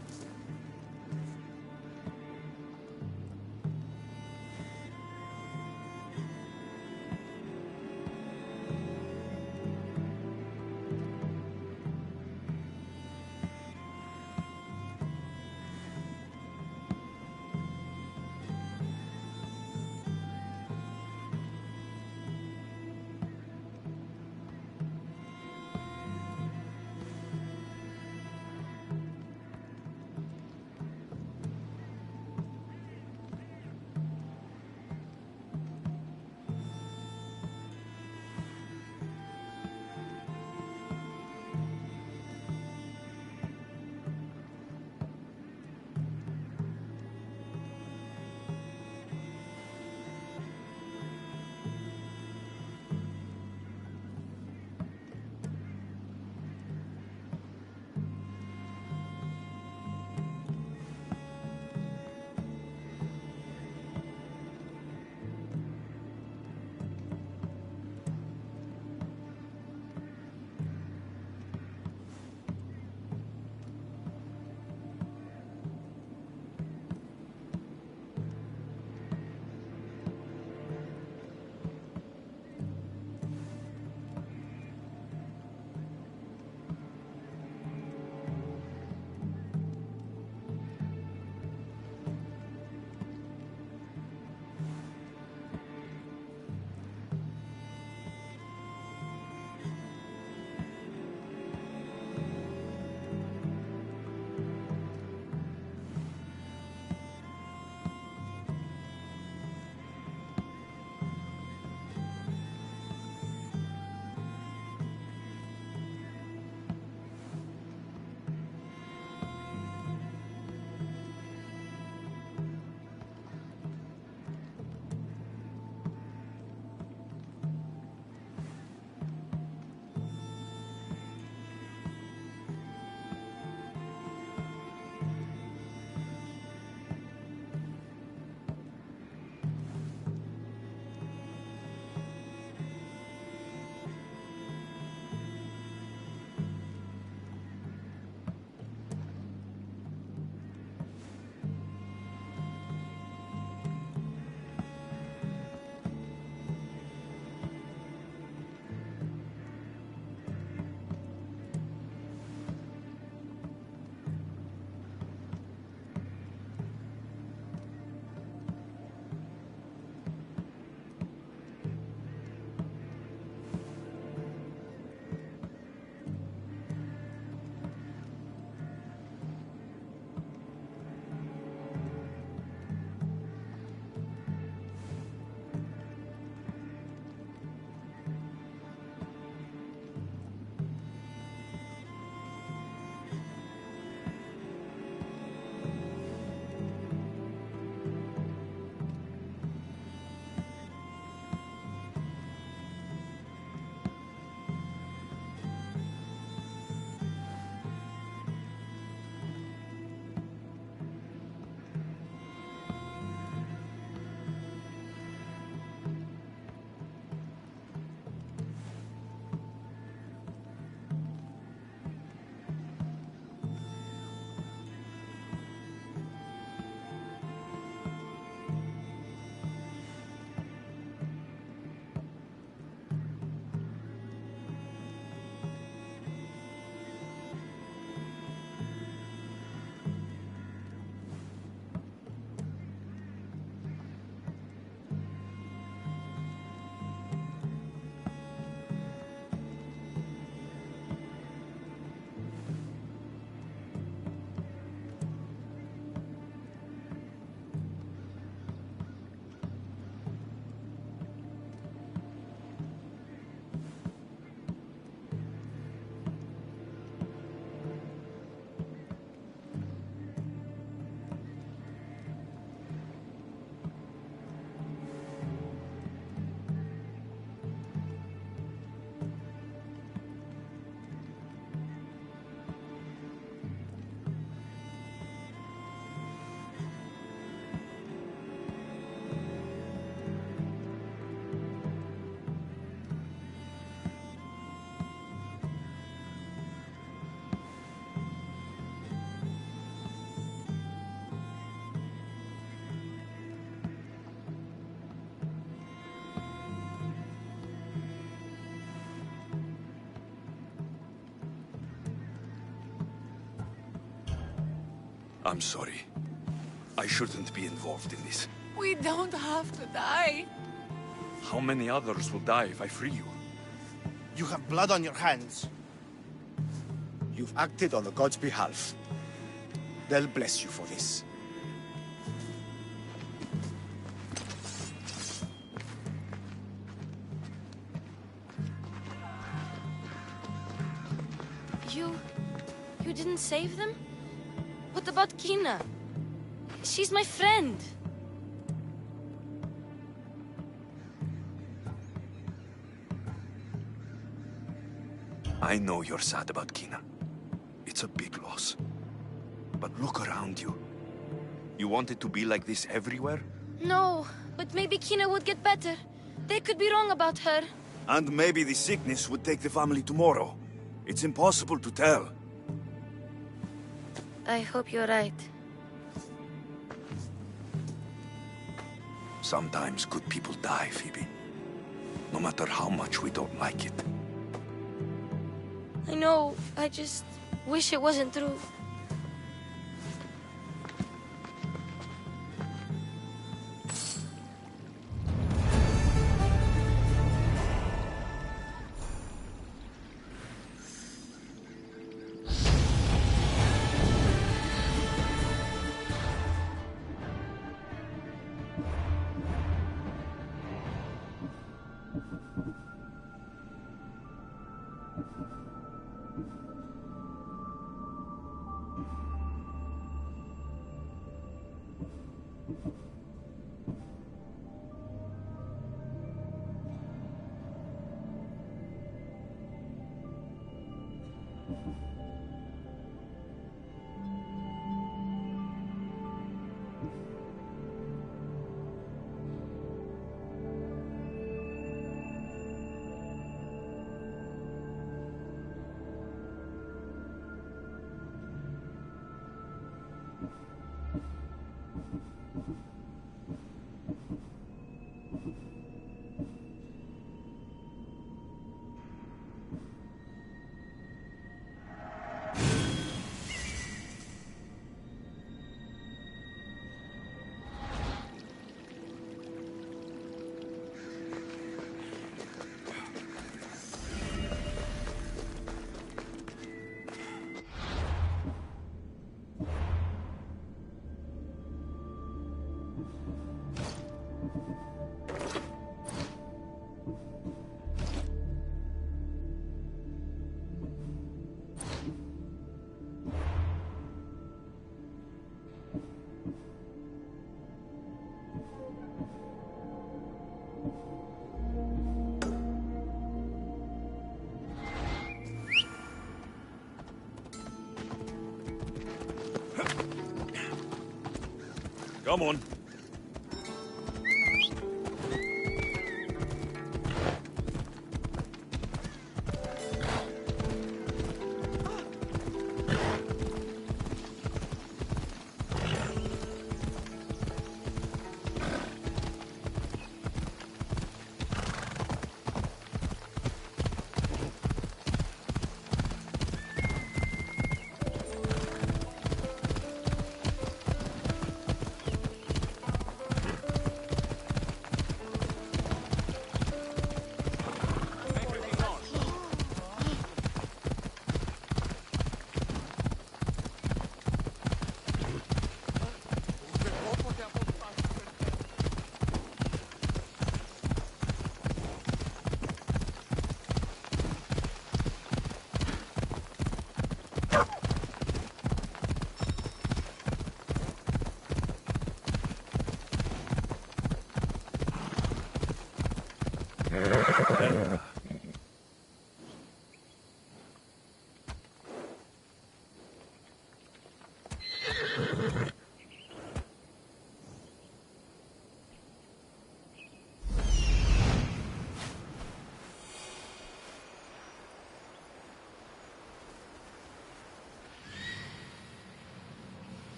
I'm sorry. I shouldn't be involved in this. We don't have to die. How many others will die if I free you? You have blood on your hands. You've acted on the gods' behalf. They'll bless you for this. You didn't save them? What about Kina? She's my friend. I know you're sad about Kina. It's a big loss. But look around you. You want it to be like this everywhere? No, but maybe Kina would get better. They could be wrong about her. And maybe the sickness would take the family tomorrow. It's impossible to tell. I hope you're right. Sometimes good people die, Phoebe. No matter how much we don't like it. I know, I just wish it wasn't true. Come on.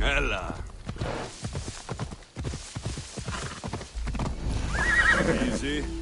Ella. Easy. Ready?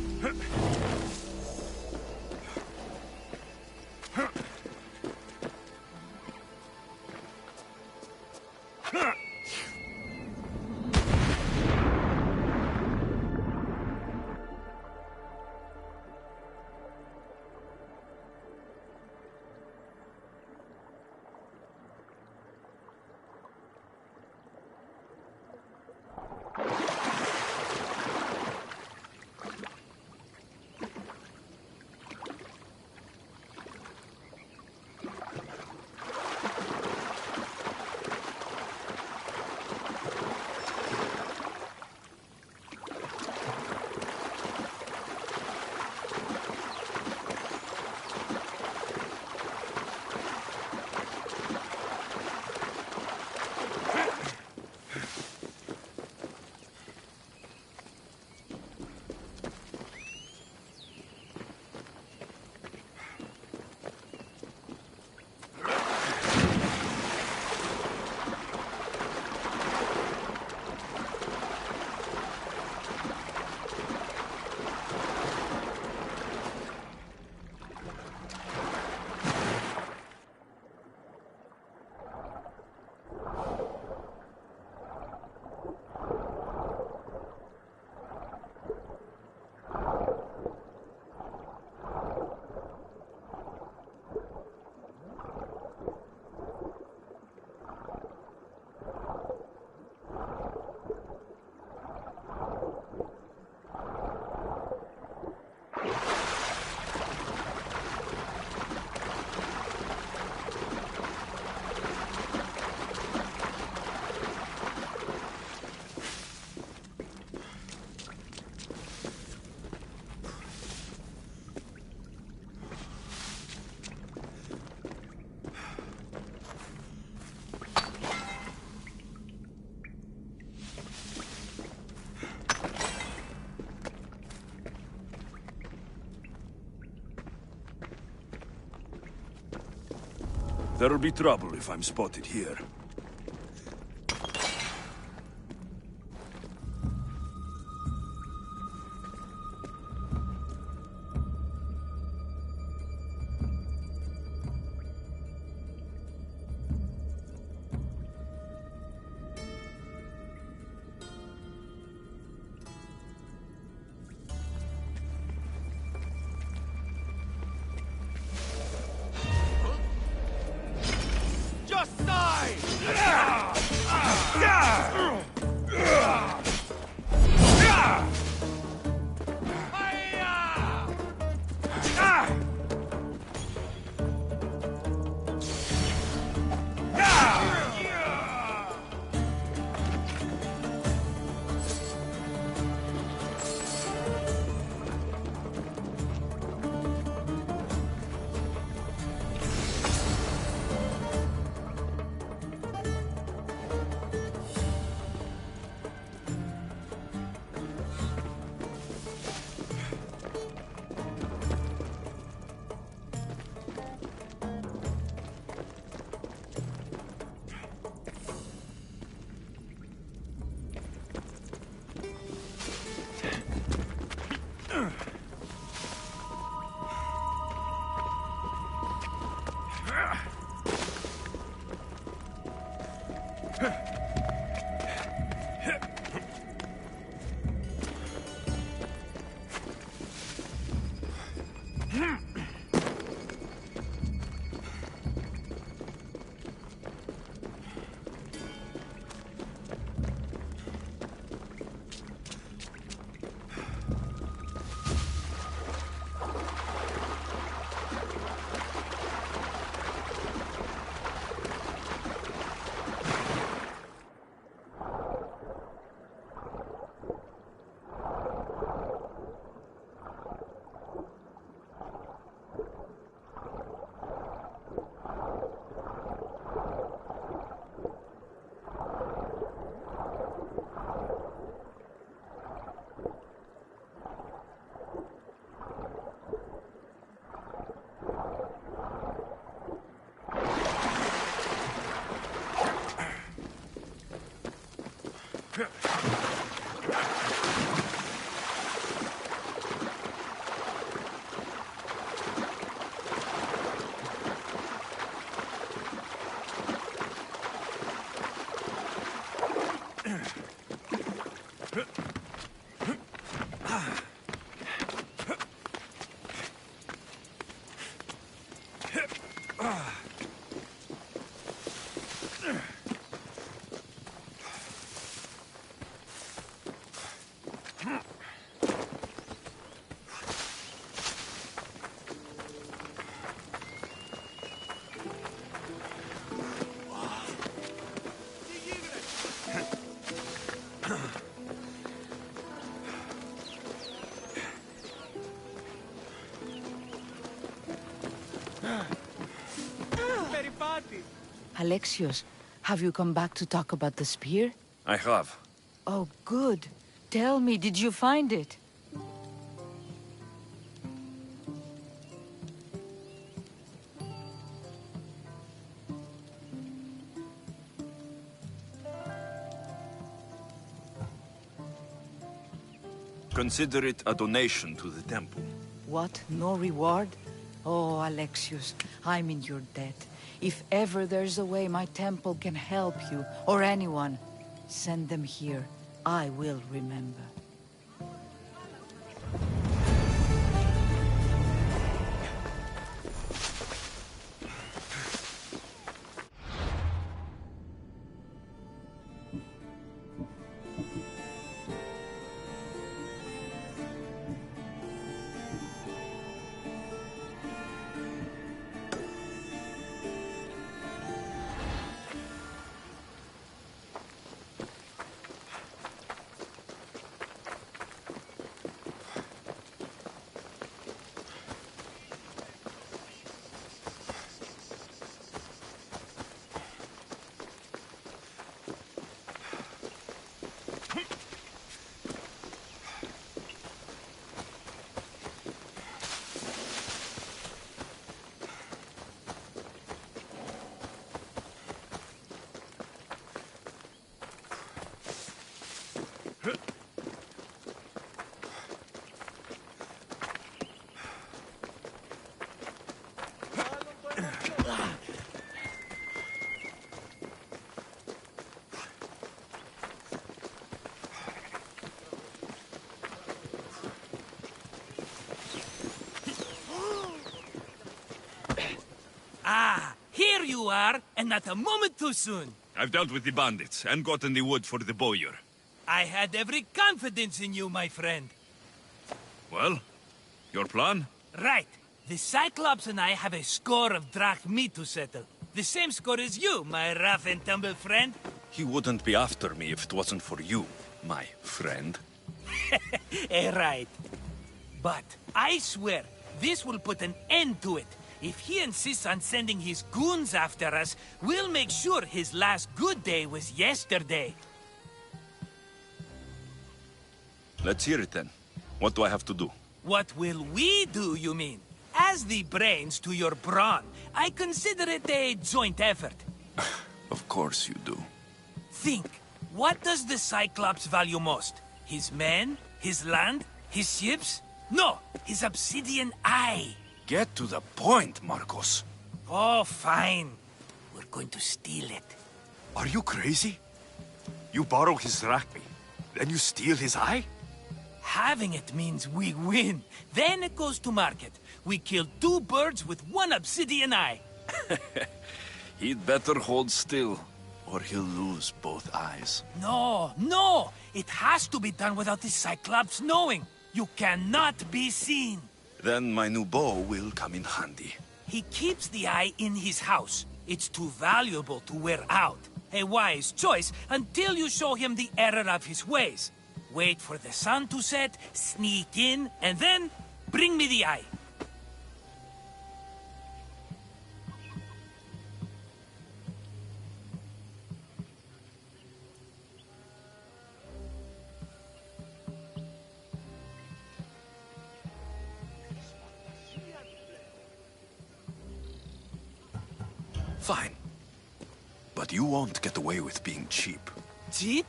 There'll be trouble if I'm spotted here. Just die! Alexios, have you come back to talk about the spear? I have. Oh, good. Tell me, did you find it? Consider it a donation to the temple. What? No reward? Oh, Alexios, I'm in your debt. If ever there's a way my temple can help you, or anyone, send them here. I will remember. Ah, here you are, and not a moment too soon. I've dealt with the bandits and gotten the wood for the bowyer. I had every confidence in you, my friend. Well, your plan? Right. The Cyclops and I have a score of drachmi to settle. The same score as you, my rough and tumble friend. He wouldn't be after me if it wasn't for you, my friend. Right. But I swear, this will put an end to it. If he insists on sending his goons after us, we'll make sure his last good day was yesterday. Let's hear it then. What do I have to do? What will we do, you mean? As the brains to your brawn, I consider it a joint effort. Of course you do. Think, what does the Cyclops value most? His men? His land? His ships? No, his obsidian eye. Get to the point, Marcos. Oh, fine. We're going to steal it. Are you crazy? You borrow his drachmi, then you steal his eye? Having it means we win. Then it goes to market. We kill 2 birds with 1 obsidian eye. He'd better hold still, or he'll lose both eyes. No, no! It has to be done without the Cyclops knowing. You cannot be seen. Then my new bow will come in handy. He keeps the eye in his house. It's too valuable to wear out. A wise choice until you show him the error of his ways. Wait for the sun to set, sneak in, and then bring me the eye. Fine. But you won't get away with being cheap. Cheap?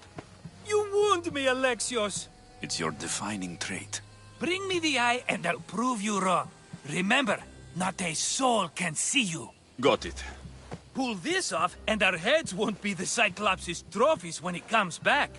You wound me, Alexios. It's your defining trait. Bring me the eye and I'll prove you wrong. Remember, not a soul can see you. Got it. Pull this off and our heads won't be the Cyclops' trophies when he comes back.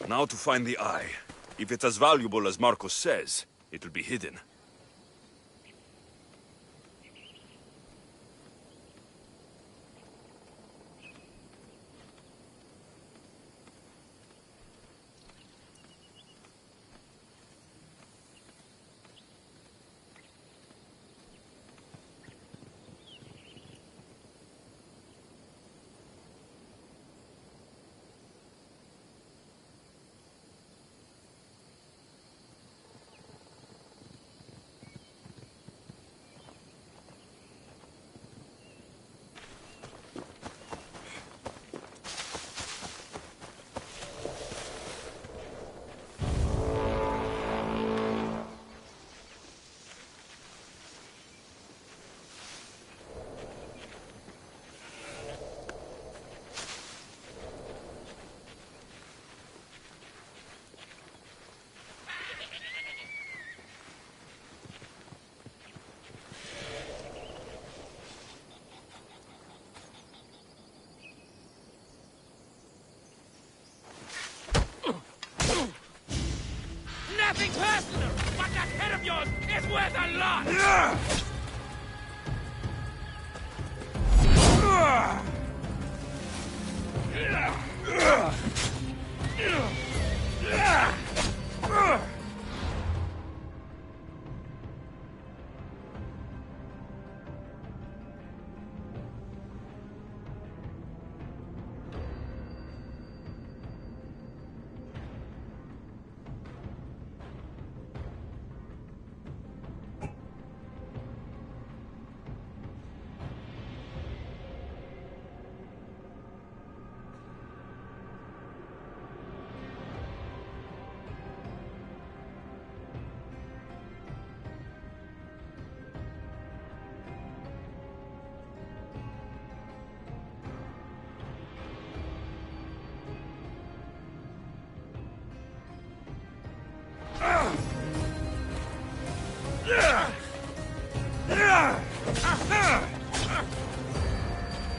Now to find the eye. If it's as valuable as Marcos says, it'll be hidden. worth a lot!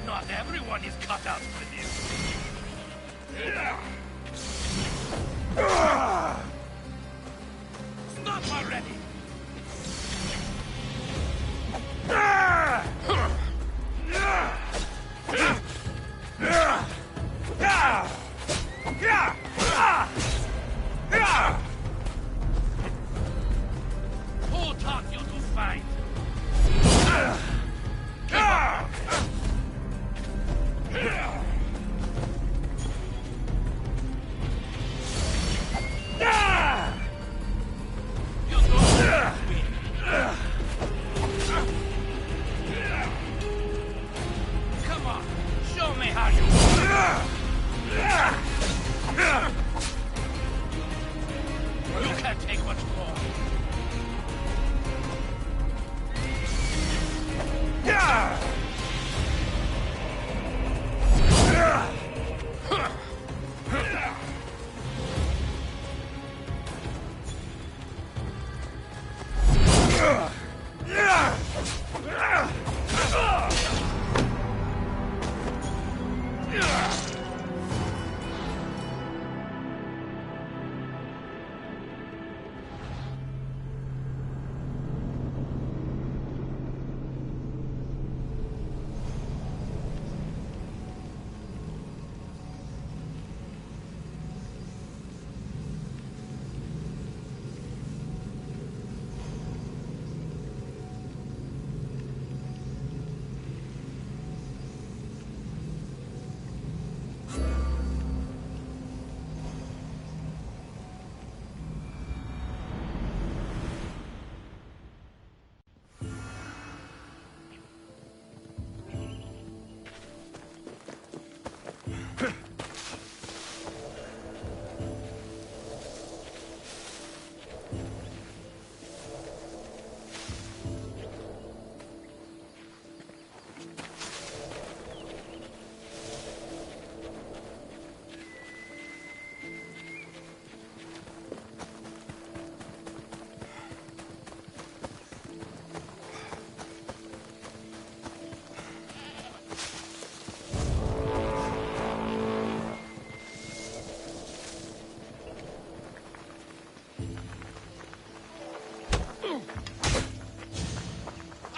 Not everyone is cut out for this. Stop already! Who taught you to fight? Come on, show me how you. You can't take much more.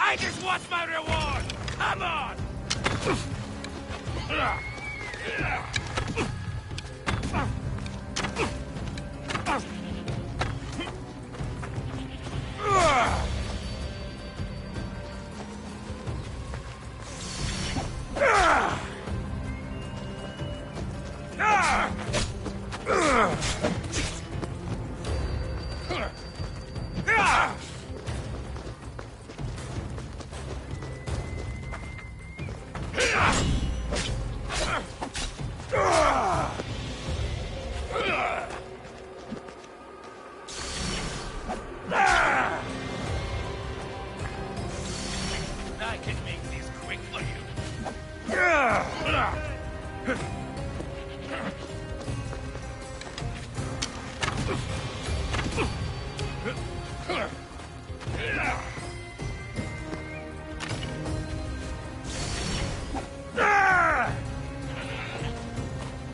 I just want my reward! Come on! I can make this quick for you.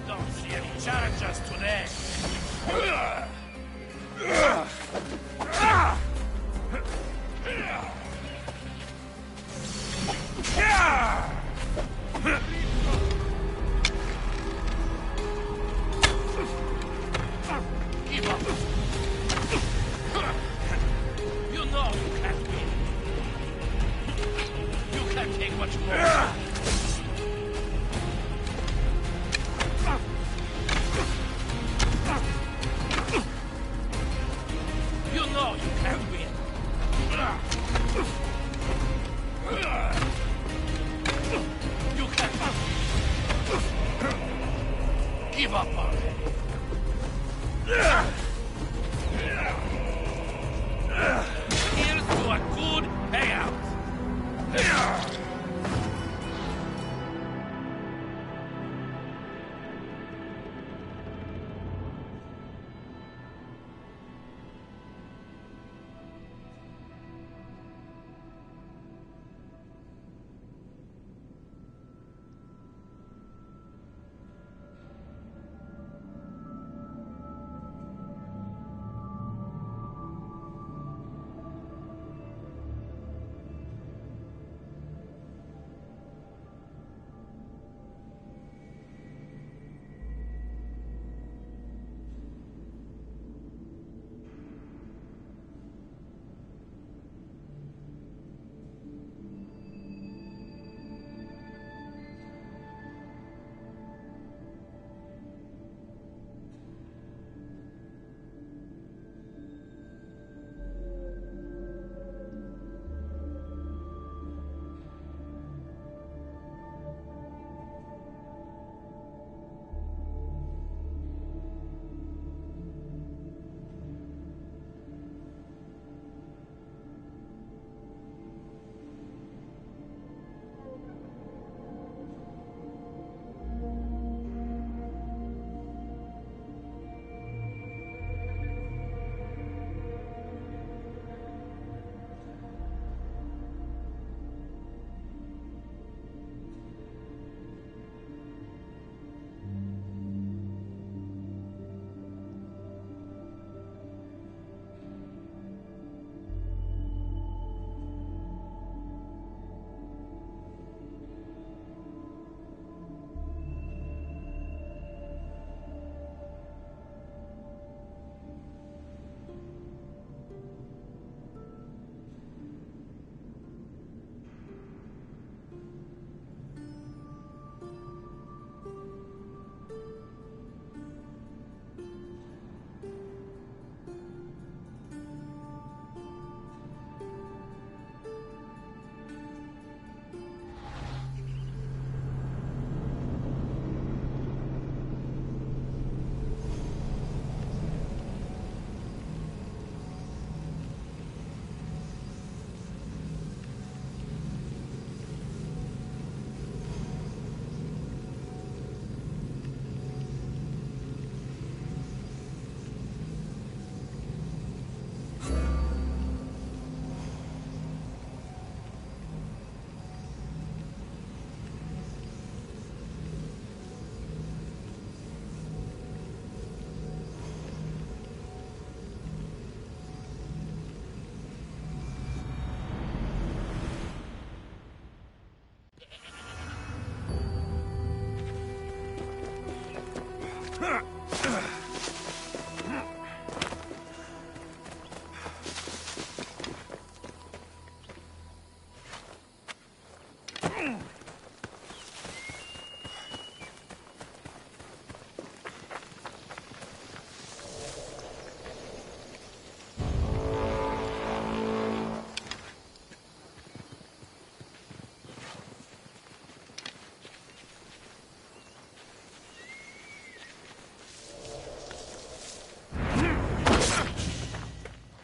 Don't see any challengers today. can't take much more. You know you can't win. You can't. Give up already. Here's to a good payout.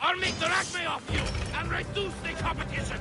I'll make the acme off you and reduce the competition.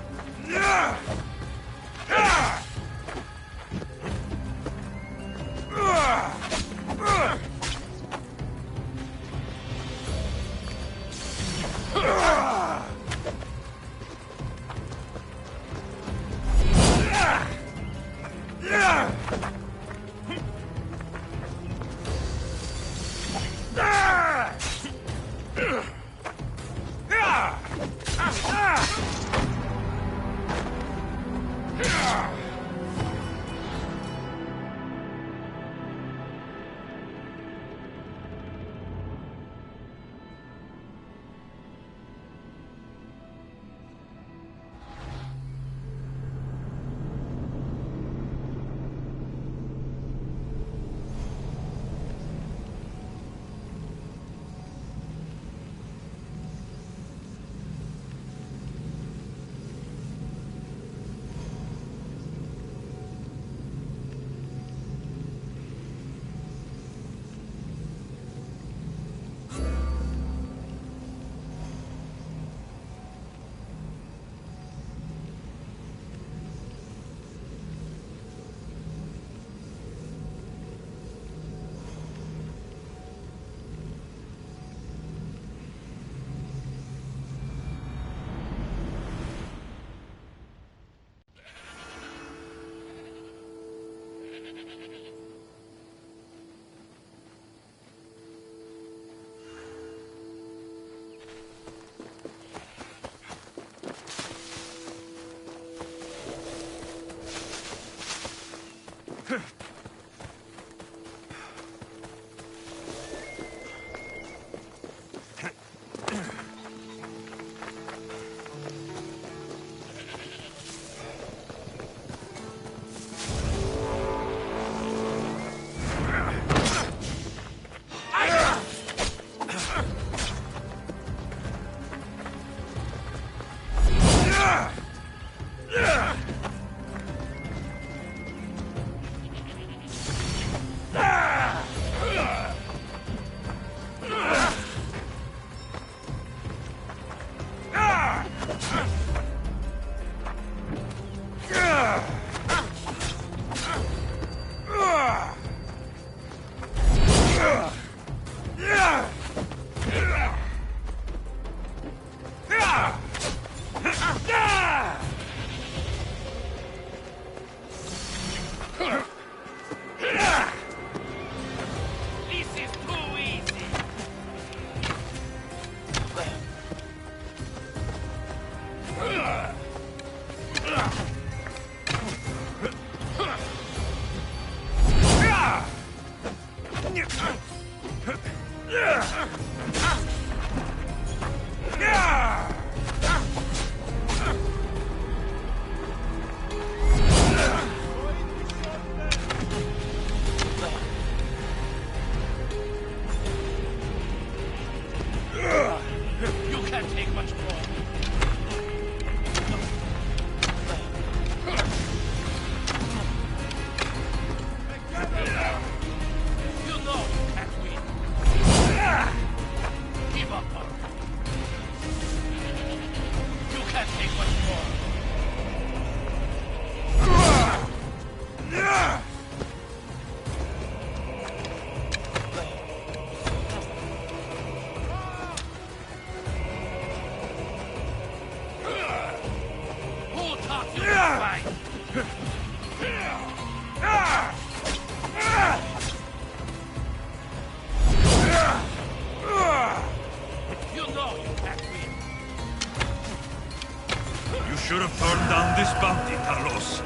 You should have turned down this bounty, Carlos.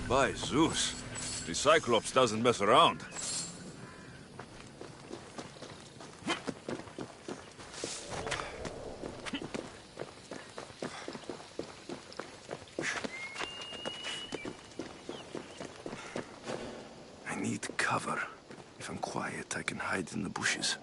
By Zeus, the Cyclops doesn't mess around. I need cover. If I'm quiet, I can hide in the bushes.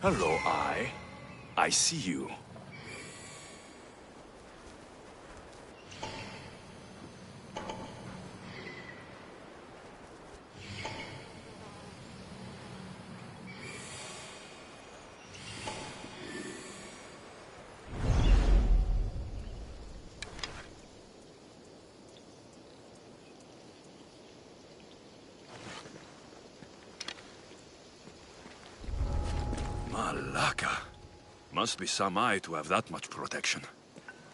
Hello, Eye. I see you. Malaka. Must be some eye to have that much protection.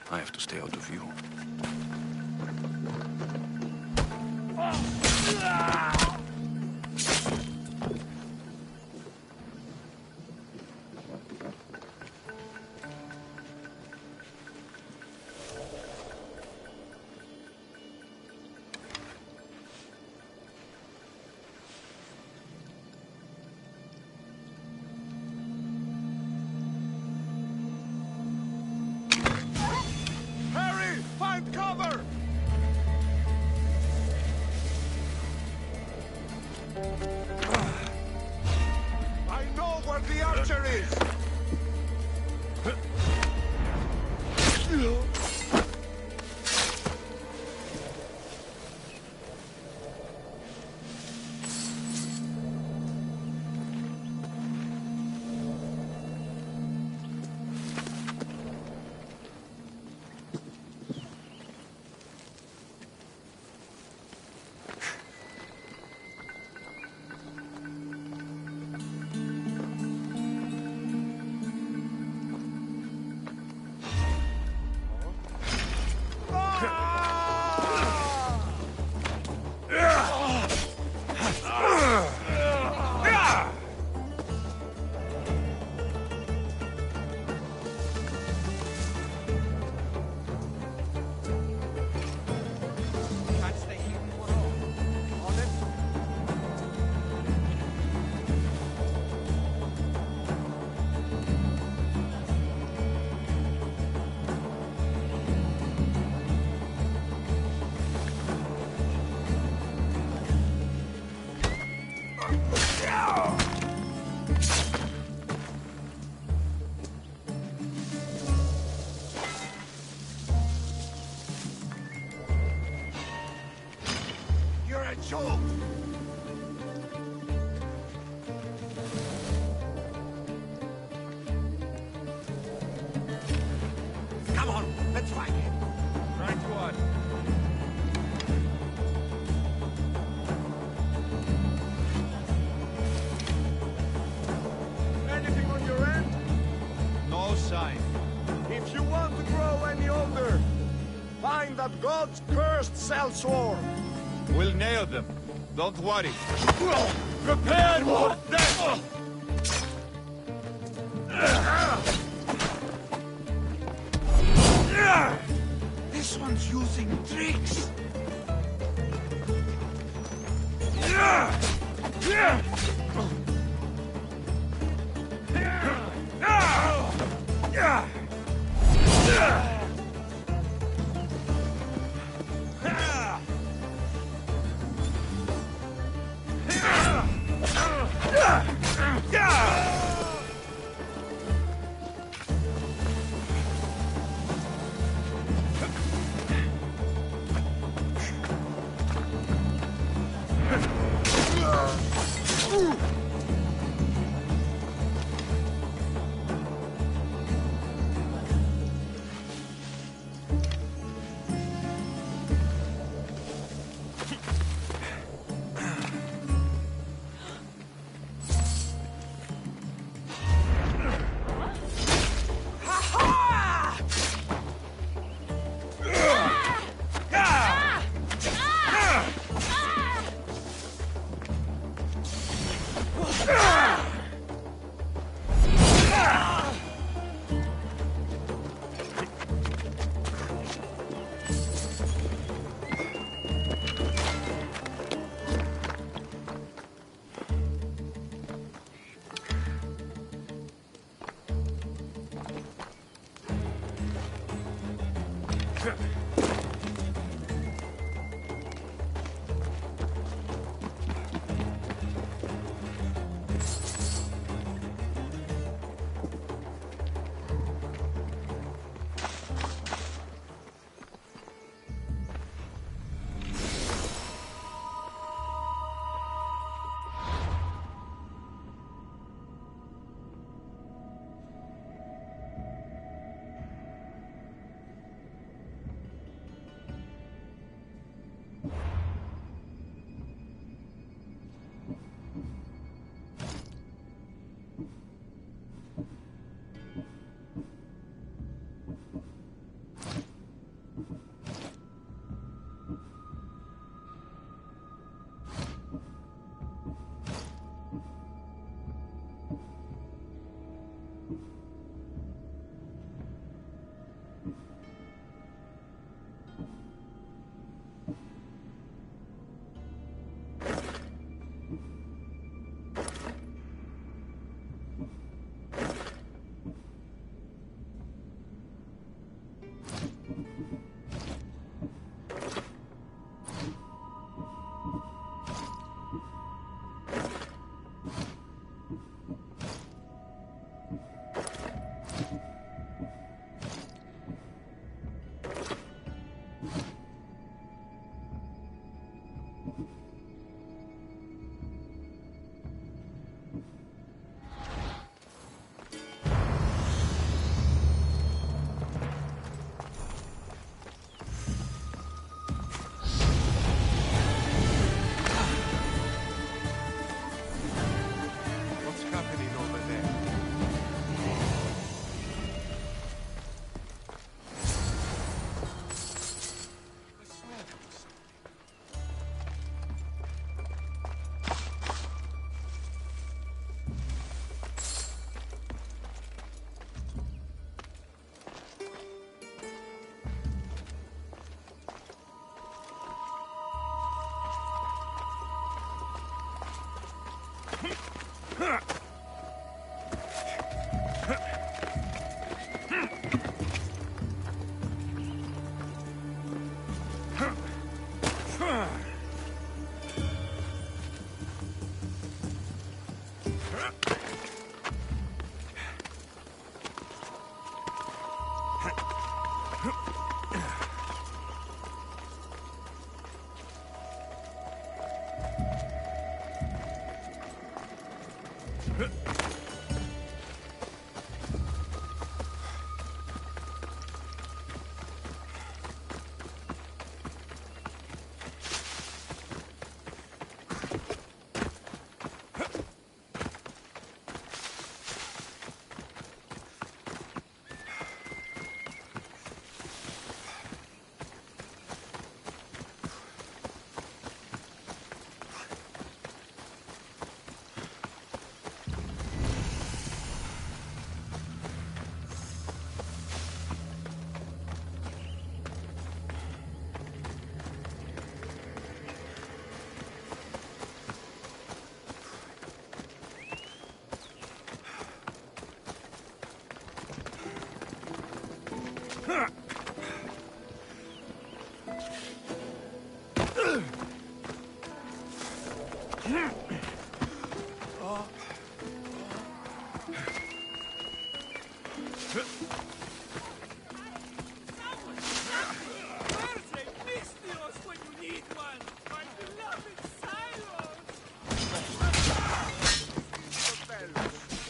I have to stay out of view. Harry, find cover! Show! Come on, let's fight it. Right one. Anything on your end? No sign. If you want to grow any older, find that God's cursed sellsworn. We'll nail them. Don't worry. Prepare for death! This one's using tricks.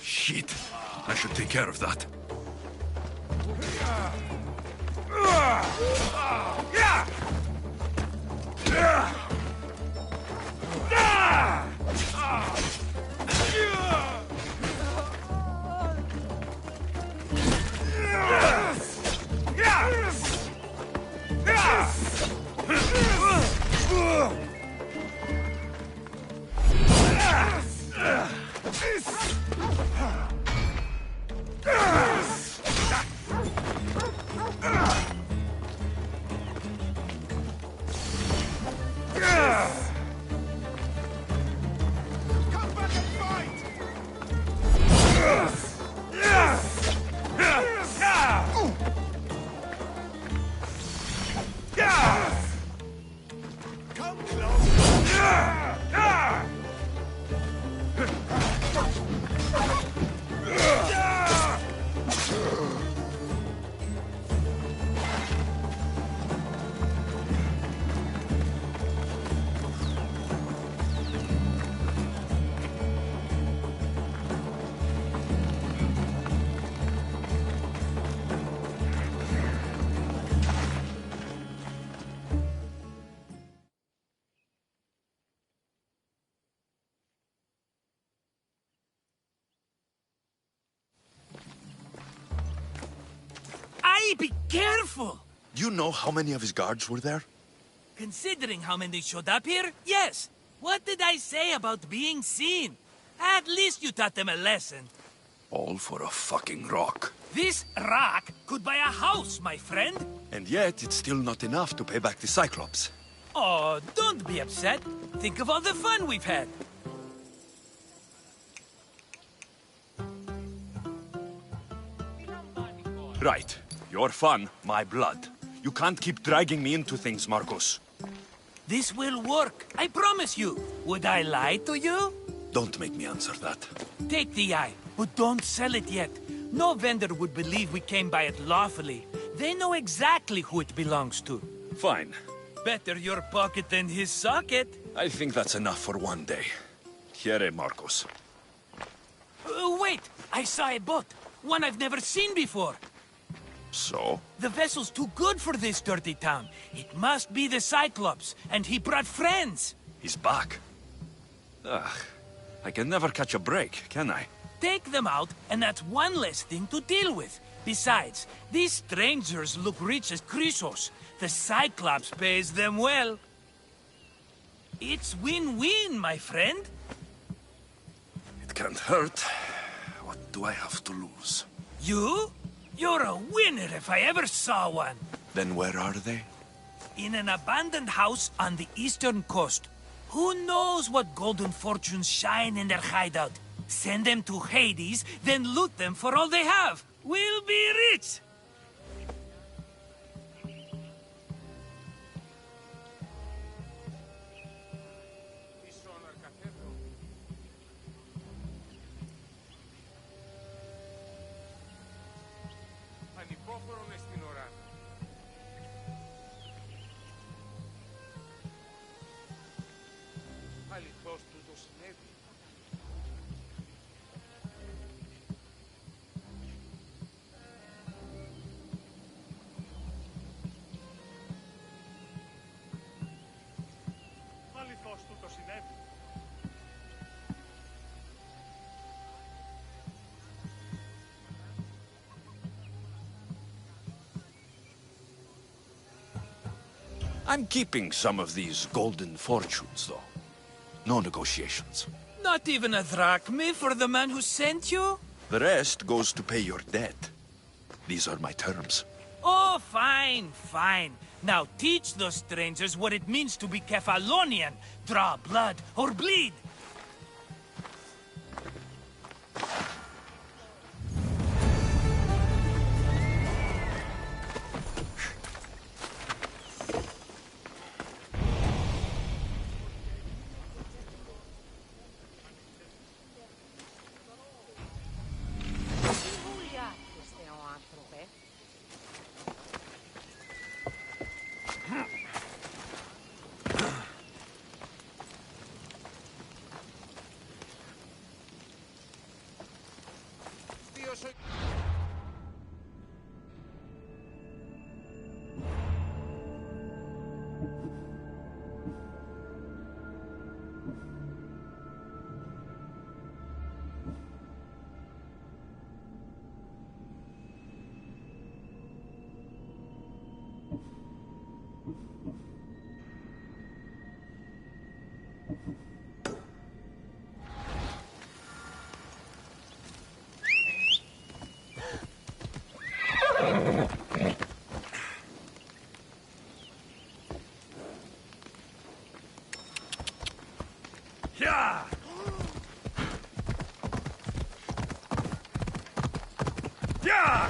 Shit! I should take care of that. Be careful! Do you know how many of his guards were there? Considering how many showed up here, yes. What did I say about being seen? At least you taught them a lesson. All for a fucking rock. This rock could buy a house, my friend. And yet, it's still not enough to pay back the Cyclops. Oh, don't be upset. Think of all the fun we've had. Right. Your fun, my blood. You can't keep dragging me into things, Marcos. This will work, I promise you. Would I lie to you? Don't make me answer that. Take the eye, but don't sell it yet. No vendor would believe we came by it lawfully. They know exactly who it belongs to. Fine. Better your pocket than his socket. I think that's enough for one day. Here, Marcos. Wait! I saw a boat. One I've never seen before. So? The vessel's too good for this dirty town. It must be the Cyclops, and he brought friends. He's back. Ugh. I can never catch a break, can I? Take them out, and that's one less thing to deal with. Besides, these strangers look rich as Chrysos. The Cyclops pays them well. It's win-win, my friend. It can't hurt. What do I have to lose? You? You're a winner if I ever saw one. Then where are they? In an abandoned house on the eastern coast. Who knows what golden fortunes shine in their hideout? Send them to Hades, then loot them for all they have. We'll be rich! I'm keeping some of these golden fortunes, though. No negotiations. Not even a drachma for the man who sent you? The rest goes to pay your debt. These are my terms. Oh, fine, fine. Now teach those strangers what it means to be Kefalonian. Draw blood or bleed. Yeah! Yeah!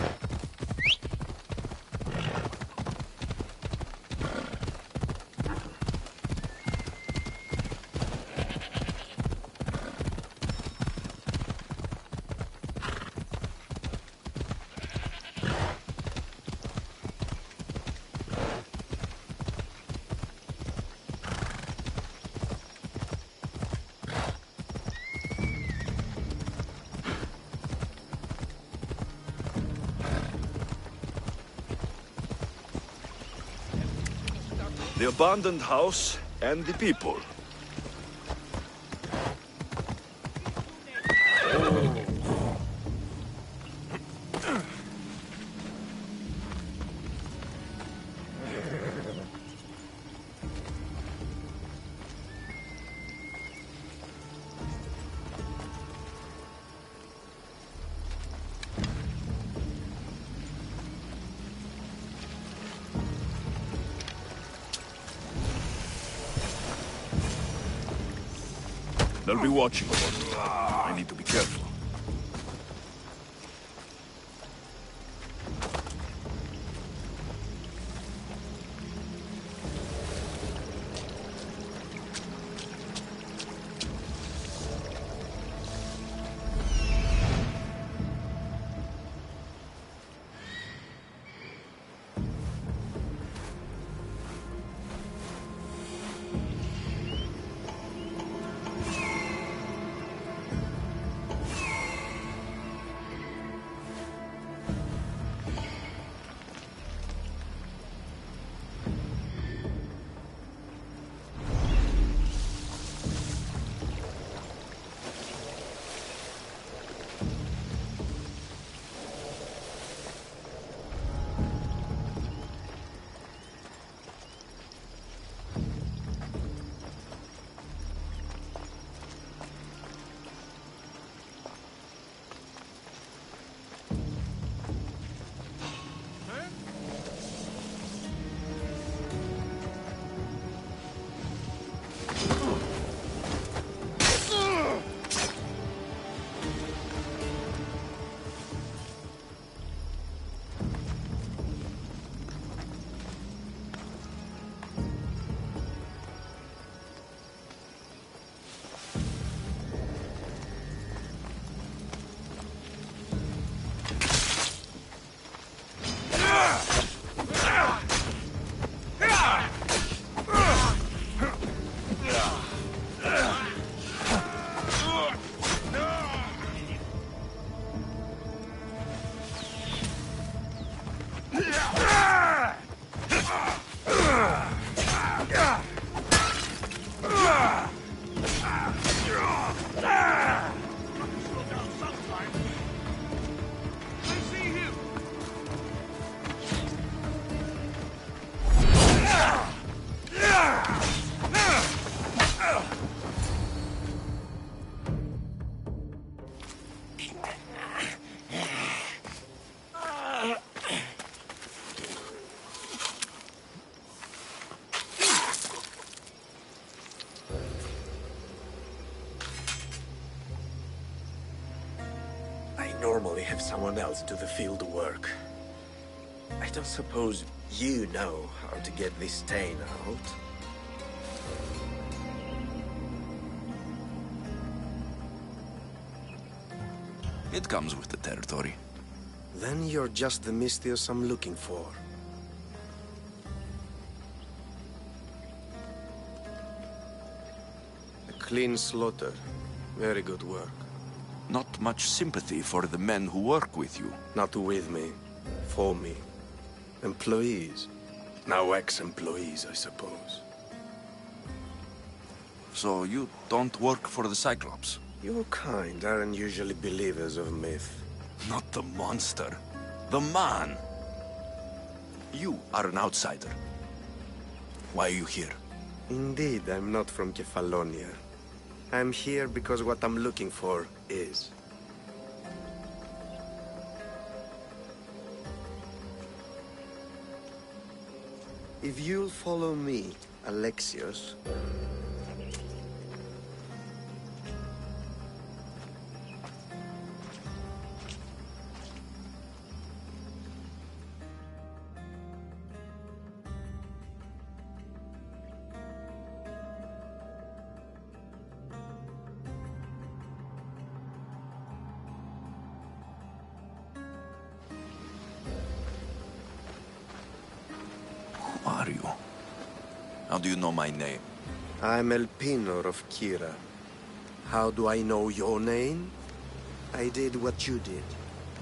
The abandoned house and the people. They'll be watching for me. I need to be careful. we have someone else do the field work. I don't suppose you know how to get this stain out. It comes with the territory. Then you're just the Mystios I'm looking for. A clean slaughter. Very good work. Not much sympathy for the men who work with you. Not with me. For me. Employees. Now ex-employees, I suppose. So you don't work for the Cyclops? Your kind aren't usually believers of myth. Not the monster. The man. You are an outsider. Why are you here? Indeed, I'm not from Kefalonia. I'm here because what I'm looking for is. If you'll follow me, Alexios... Who are you? How do you know my name? I'm Elpinor of Kira. How do I know your name? I did what you did.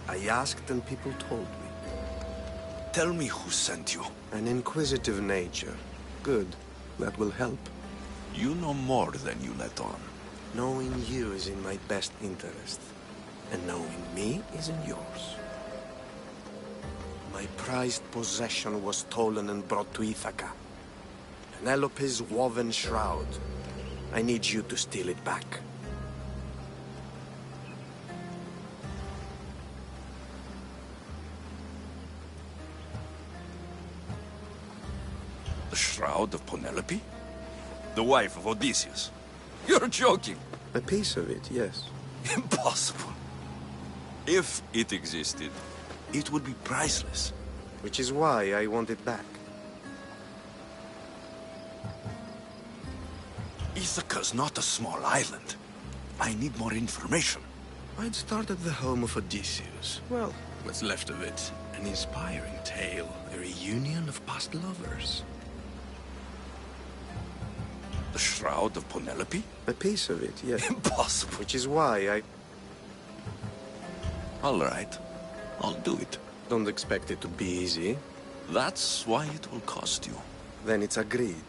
I asked and people told me. Tell me who sent you. An inquisitive nature. Good. That will help. You know more than you let on. Knowing you is in my best interest. And knowing me is in yours. My prized possession was stolen and brought to Ithaca. Penelope's woven shroud. I need you to steal it back. The shroud of Penelope? The wife of Odysseus? You're joking! A piece of it, yes. Impossible. If it existed, it would be priceless. Which is why I want it back. Ithaca's not a small island. I need more information. I'd start at the home of Odysseus. Well, what's left of it. An inspiring tale. A reunion of past lovers. The shroud of Penelope? A piece of it, yes. Impossible. Which is why I... All right. I'll do it. Don't expect it to be easy. That's why it will cost you. Then it's agreed.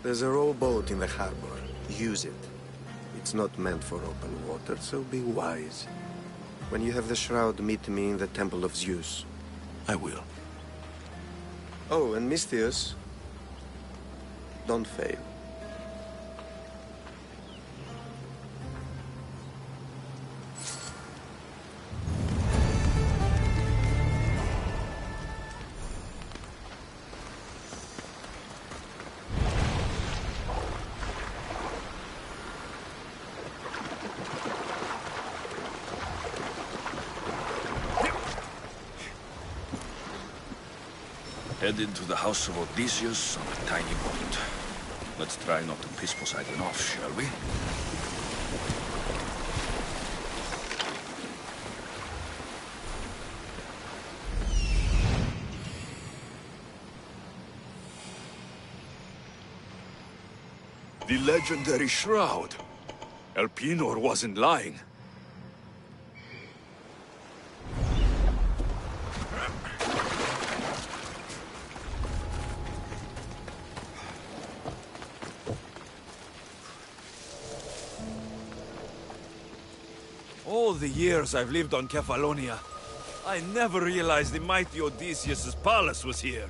There's a rowboat in the harbor. Use it. It's not meant for open water, so be wise. When you have the shroud, meet me in the Temple of Zeus. I will. Oh, and Mystios, don't fail. Headed to the house of Odysseus on a tiny boat. Let's try not to piss Poseidon off, shall we? The legendary shroud. Elpinor wasn't lying. All the years I've lived on Kefalonia, I never realized the mighty Odysseus' palace was here.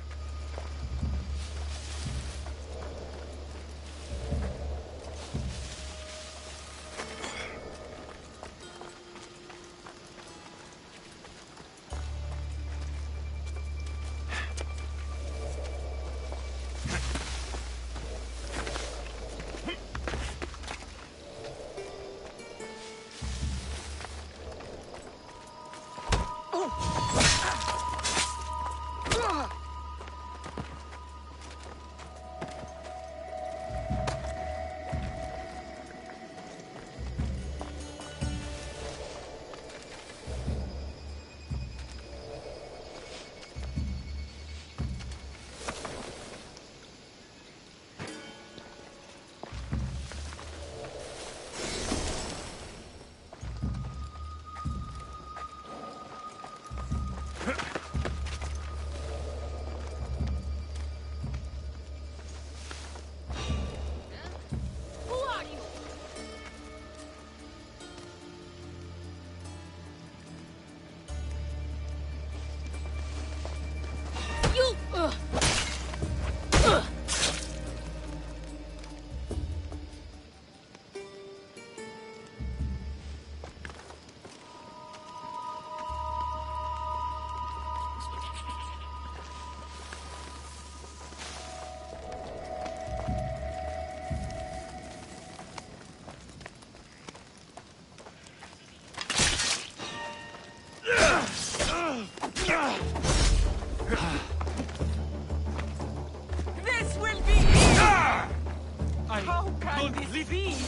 Don't leave.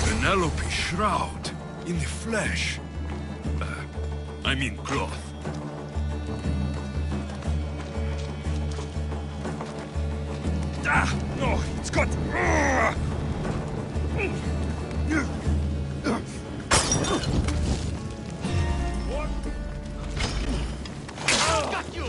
Penelope Shroud in the flesh. I mean cloth. No, it's got... Got you!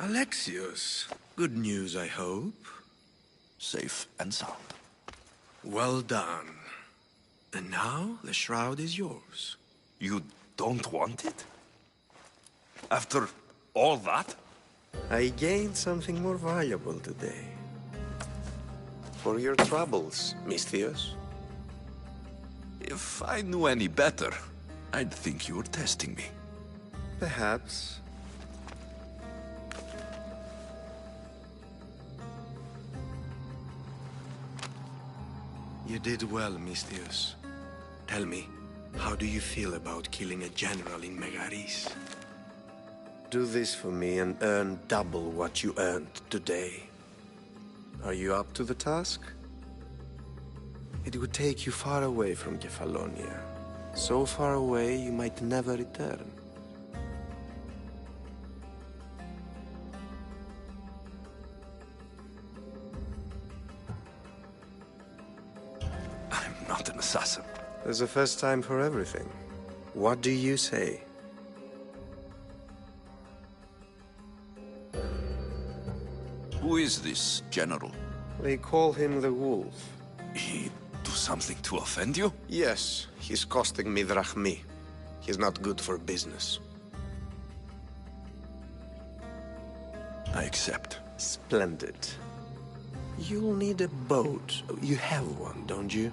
Alexios, good news, I hope. Safe and sound. Well done. And now, the shroud is yours. You don't want it? After all that? I gained something more valuable today. For your troubles, Misthios. If I knew any better, I'd think you were testing me. Perhaps. You did well, Misthios. Tell me, how do you feel about killing a general in Megaris? Do this for me and earn double what you earned today. Are you up to the task? It would take you far away from Kefalonia. So far away you might never return. Not an assassin. There's a first time for everything. What do you say? Who is this general? They call him the Wolf. He do something to offend you? Yes, he's costing me drachmi. He's not good for business. I accept. Splendid. You'll need a boat. You have one, don't you?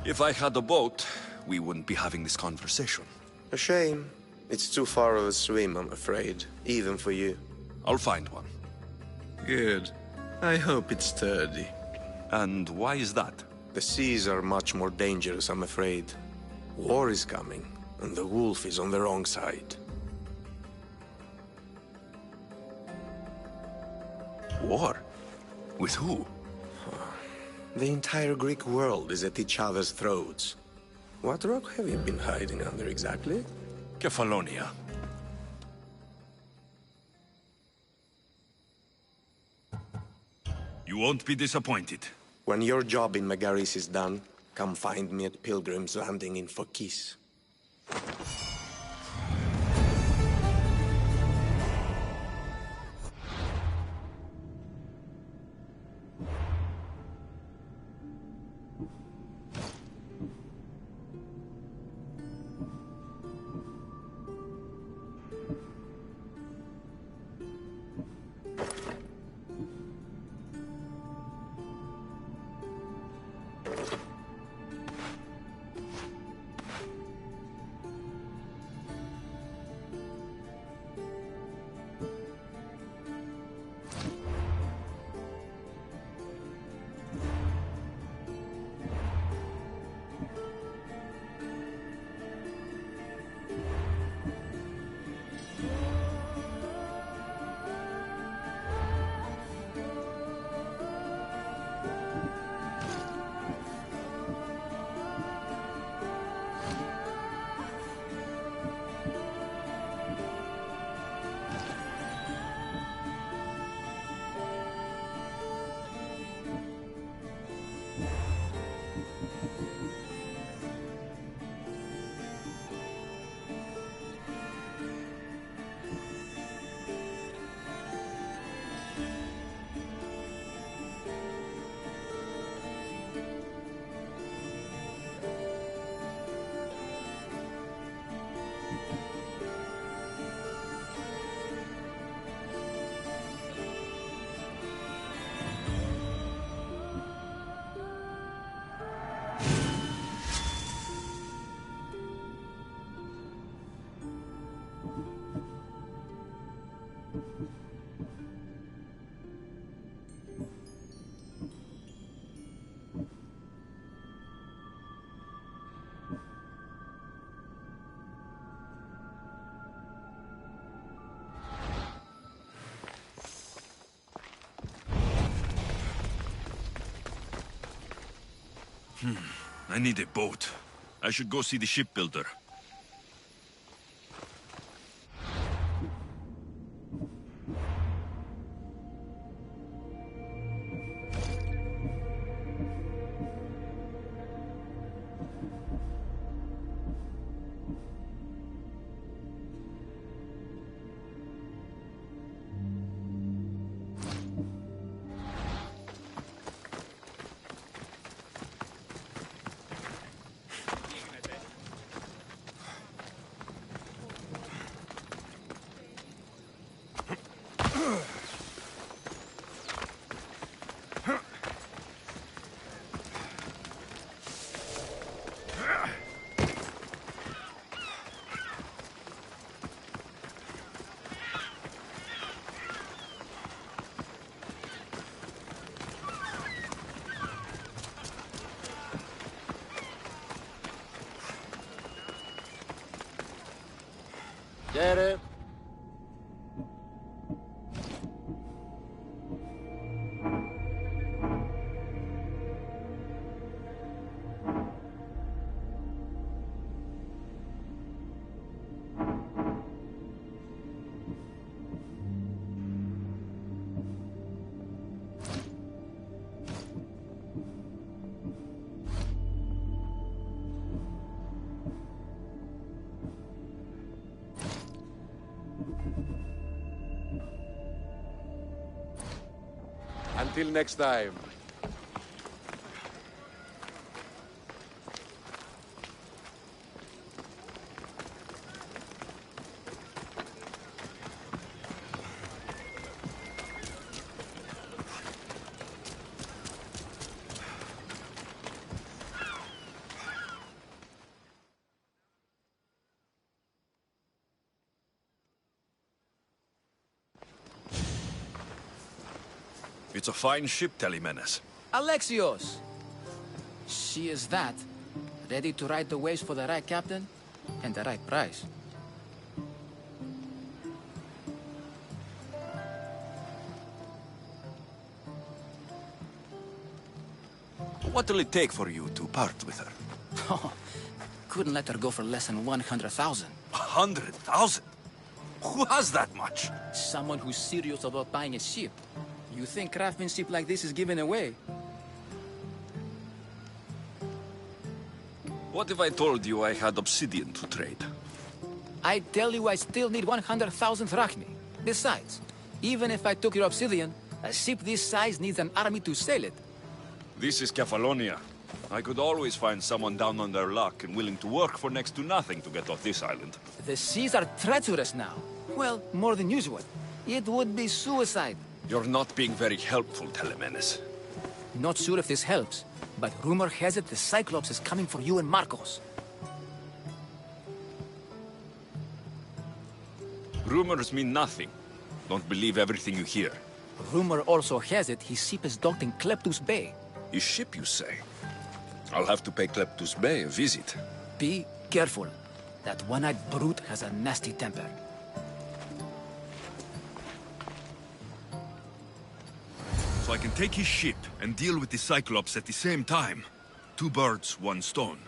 If I had a boat, we wouldn't be having this conversation. A shame. It's too far of a swim, I'm afraid. Even for you. I'll find one. Good. I hope it's sturdy. And why is that? The seas are much more dangerous, I'm afraid. War is coming, and the wolf is on the wrong side. War? With who? The entire Greek world is at each other's throats. What rock have you been hiding under exactly? Kefalonia. You won't be disappointed. When your job in Megaris is done, come find me at Pilgrim's Landing in Phokis. I need a boat. I should go see the shipbuilder. Get it? Until next time. It's a fine ship, Telemenes. Alexios! She is that. Ready to ride the waves for the right captain and the right price. What will it take for you to part with her? Oh, couldn't let her go for less than 100,000. 100,000? Who has that much? Someone who's serious about buying a ship. You think craftsmanship like this is given away? What if I told you I had obsidian to trade? I tell you I still need 100,000 drachmi. Besides, even if I took your obsidian, a ship this size needs an army to sail it. This is Kefalonia. I could always find someone down on their luck and willing to work for next to nothing to get off this island. The seas are treacherous now. Well, more than usual. It would be suicide. You're not being very helpful, Telemenes. Not sure if this helps, but rumor has it the Cyclops is coming for you and Marcos. Rumors mean nothing. Don't believe everything you hear. Rumor also has it his ship is docked in Kleptus Bay. His ship, you say? I'll have to pay Kleptus Bay a visit. Be careful. That one-eyed brute has a nasty temper. So I can take his ship and deal with the Cyclops at the same time. 2 birds, 1 stone.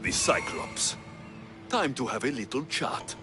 The Cyclops. Time to have a little chat.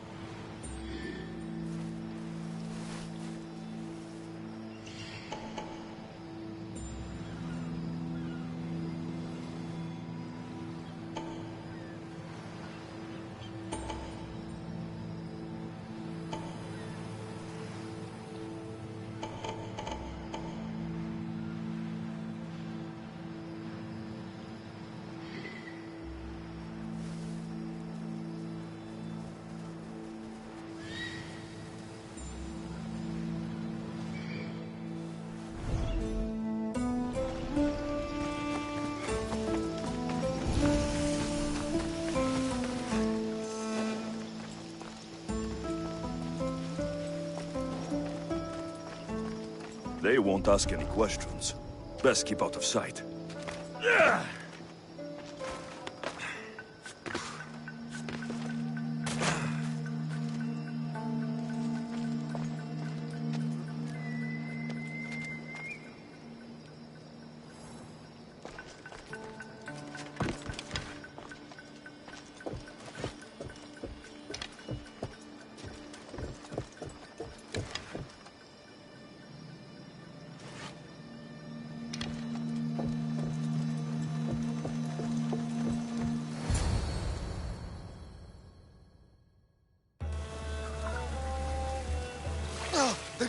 They won't ask any questions. Best keep out of sight.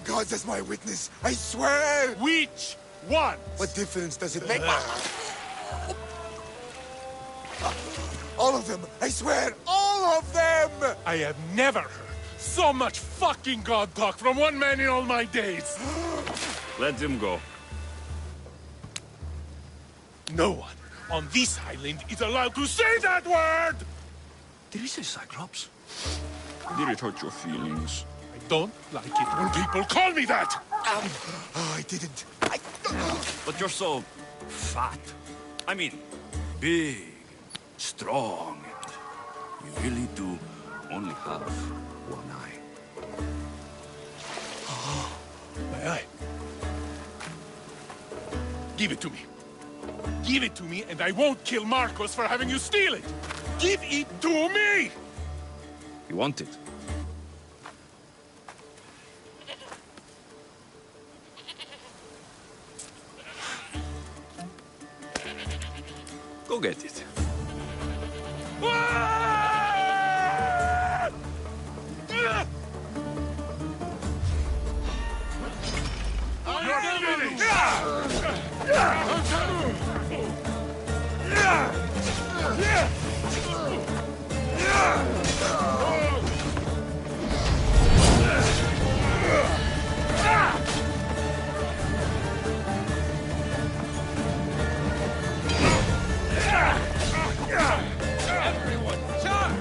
gods as my witness, I swear! Which one? What difference does it make? All of them! I swear, all of them! I have never heard so much fucking god talk from one man in all my days. Let him go. No one on this island is allowed to say that word! Did he say Cyclops? Did it hurt your feelings? I don't like it when people call me that! Oh, I didn't. But you're so fat. I mean, big, strong. You really do only have one eye. My eye. Give it to me. Give it to me, and I won't kill Marcos for having you steal it! Give it to me! You want it? Go get it. Everyone, charge!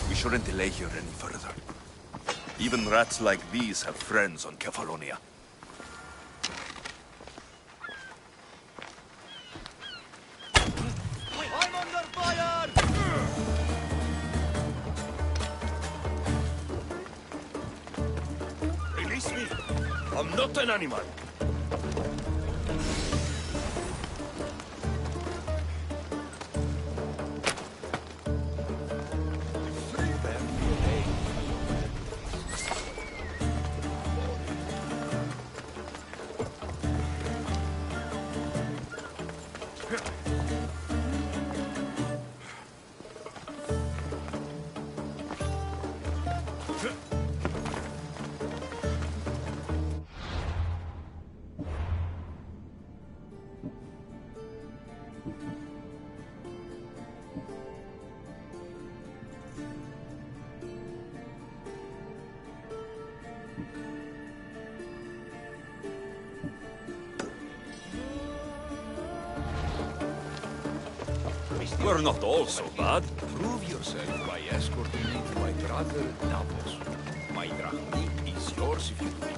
We shouldn't delay here any further. Even rats like these have friends on Kefalonia. I'm under fire! Release me! I'm not an animal! We're not all so bad. Prove yourself by escorting me to my brother Davos. My drachmi is yours if you do it.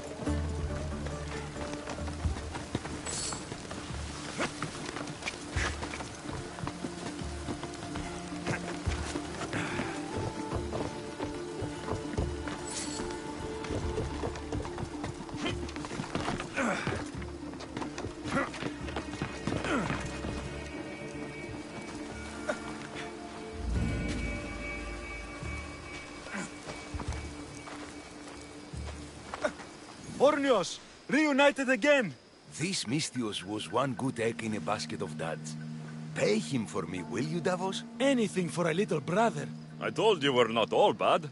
Saturnios! Reunited again! This Mystios was one good egg in a basket of duds. Pay him for me, will you, Davos? Anything for a little brother. I told you we're not all bad.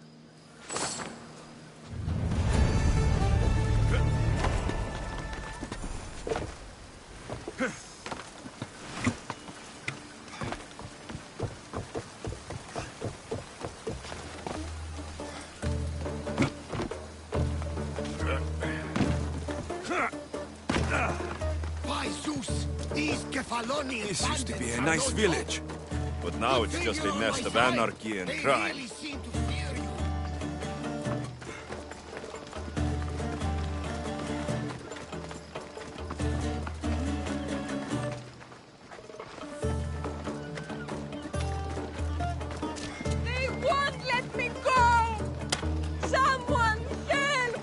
By Zeus, these Kefalonians... This used to be a nice village. But now it's just a nest of anarchy and crime. They won't let me go! Someone help!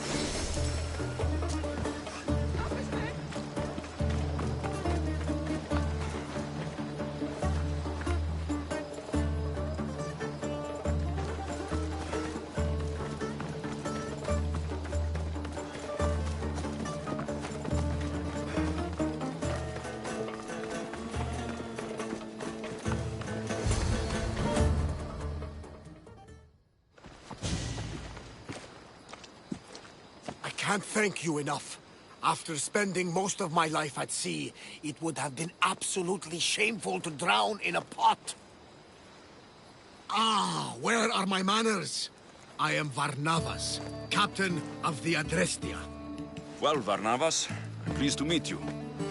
I can't thank you enough. After spending most of my life at sea, it would have been absolutely shameful to drown in a pot. Ah, where are my manners? I am Varnavas, captain of the Adrestia. Well, Varnavas, I'm pleased to meet you.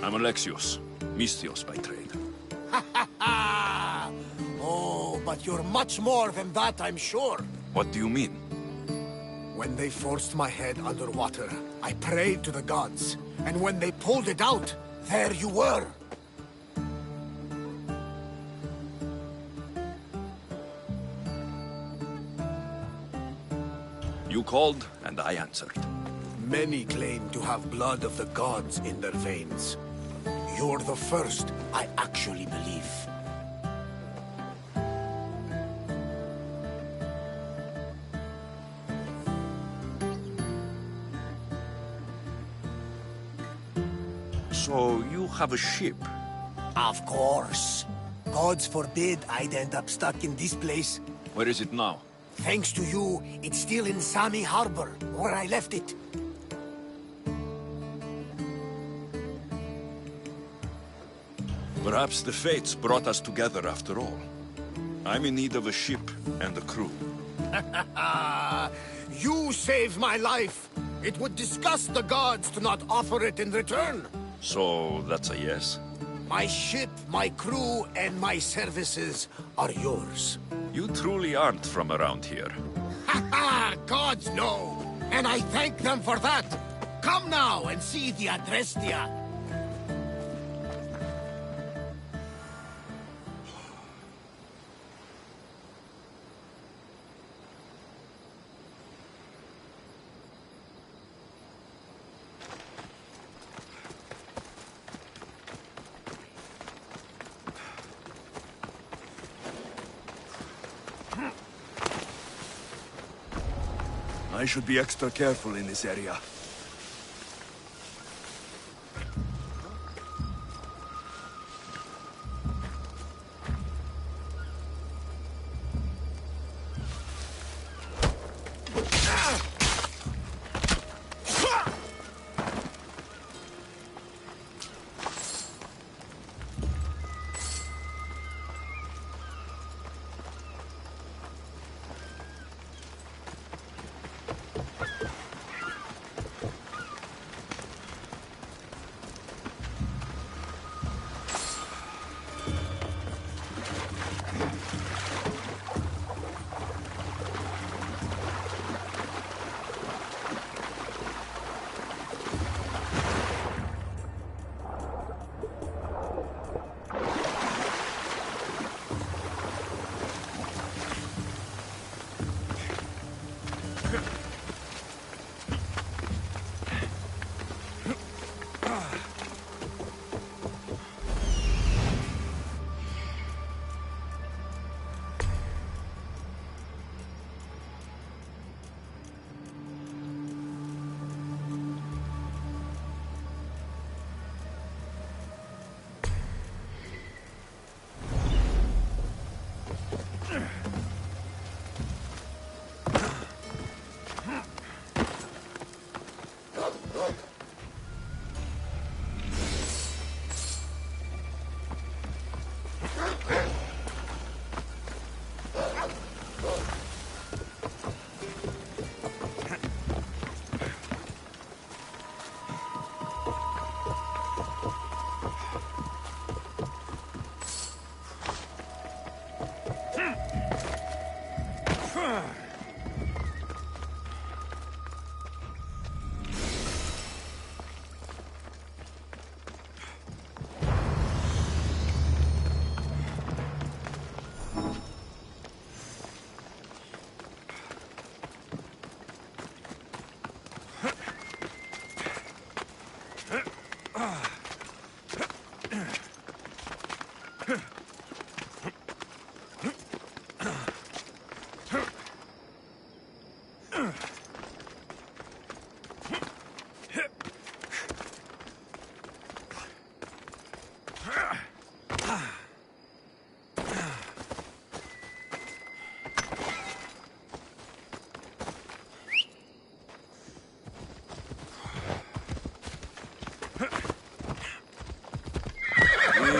I'm Alexios, Mystios by trade. Oh, but you're much more than that, I'm sure. What do you mean? When they forced my head underwater, I prayed to the gods. And when they pulled it out, there you were. You called, and I answered. Many claim to have blood of the gods in their veins. You're the first I actually believe. So you have a ship? Of course. Gods forbid I'd end up stuck in this place. Where is it now? Thanks to you, it's still in Sami Harbor, where I left it. Perhaps the fates brought us together after all. I'm in need of a ship and a crew. You saved my life. It would disgust the gods to not offer it in return. So that's a yes? My ship, my crew, and my services are yours. You truly aren't from around here. Ha ha! Gods know! And I thank them for that! Come now and see the Adrestia! I should be extra careful in this area.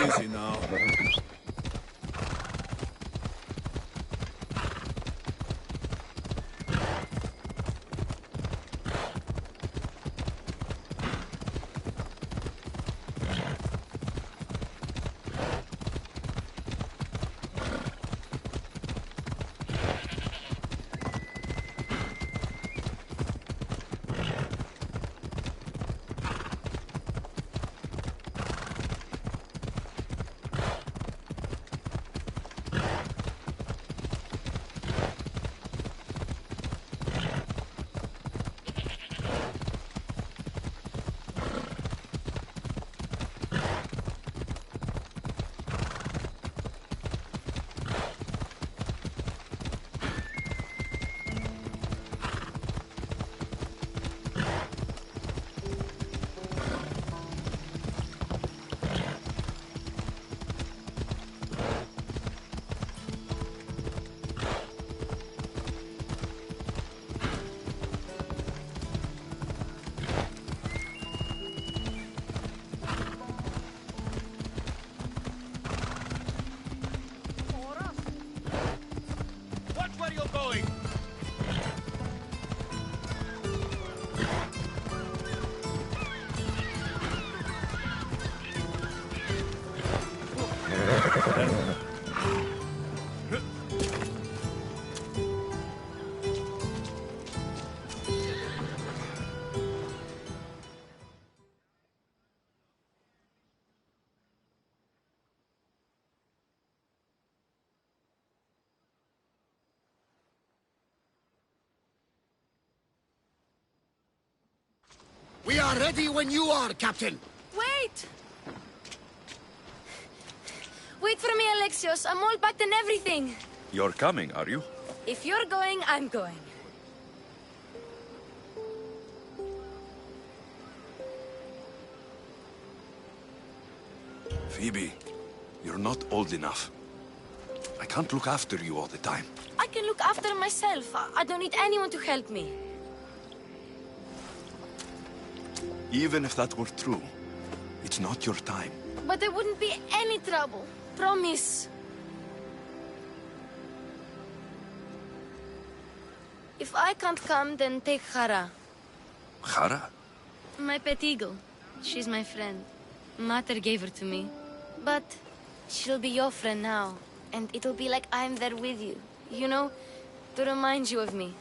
Easy now. We are ready when you are, Captain. Wait! Wait for me, Alexios. I'm all packed and everything. You're coming, are you? If you're going, I'm going. Phoebe, you're not old enough. I can't look after you all the time. I can look after myself. I don't need anyone to help me. Even if that were true, it's not your time. But there wouldn't be any trouble. Promise. If I can't come, then take Hara. Hara? My pet eagle. She's my friend. Mater gave her to me. But she'll be your friend now. And it'll be like I'm there with you. You know, to remind you of me.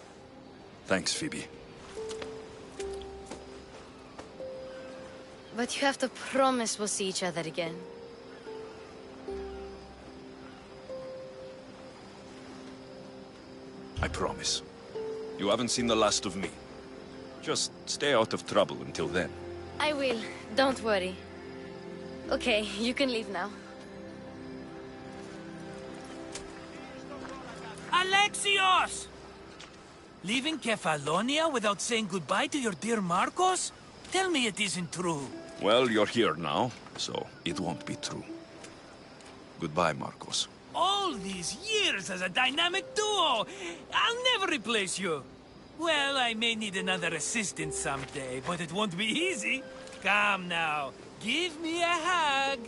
Thanks, Phoebe. But you have to promise we'll see each other again. I promise. You haven't seen the last of me. Just stay out of trouble until then. I will. Don't worry. Okay, you can leave now. Alexios! Leaving Kefalonia without saying goodbye to your dear Marcos? Tell me it isn't true. Well, you're here now, so it won't be true. Goodbye, Marcos. All these years as a dynamic duo! I'll never replace you! Well, I may need another assistant someday, but it won't be easy. Come now, give me a hug!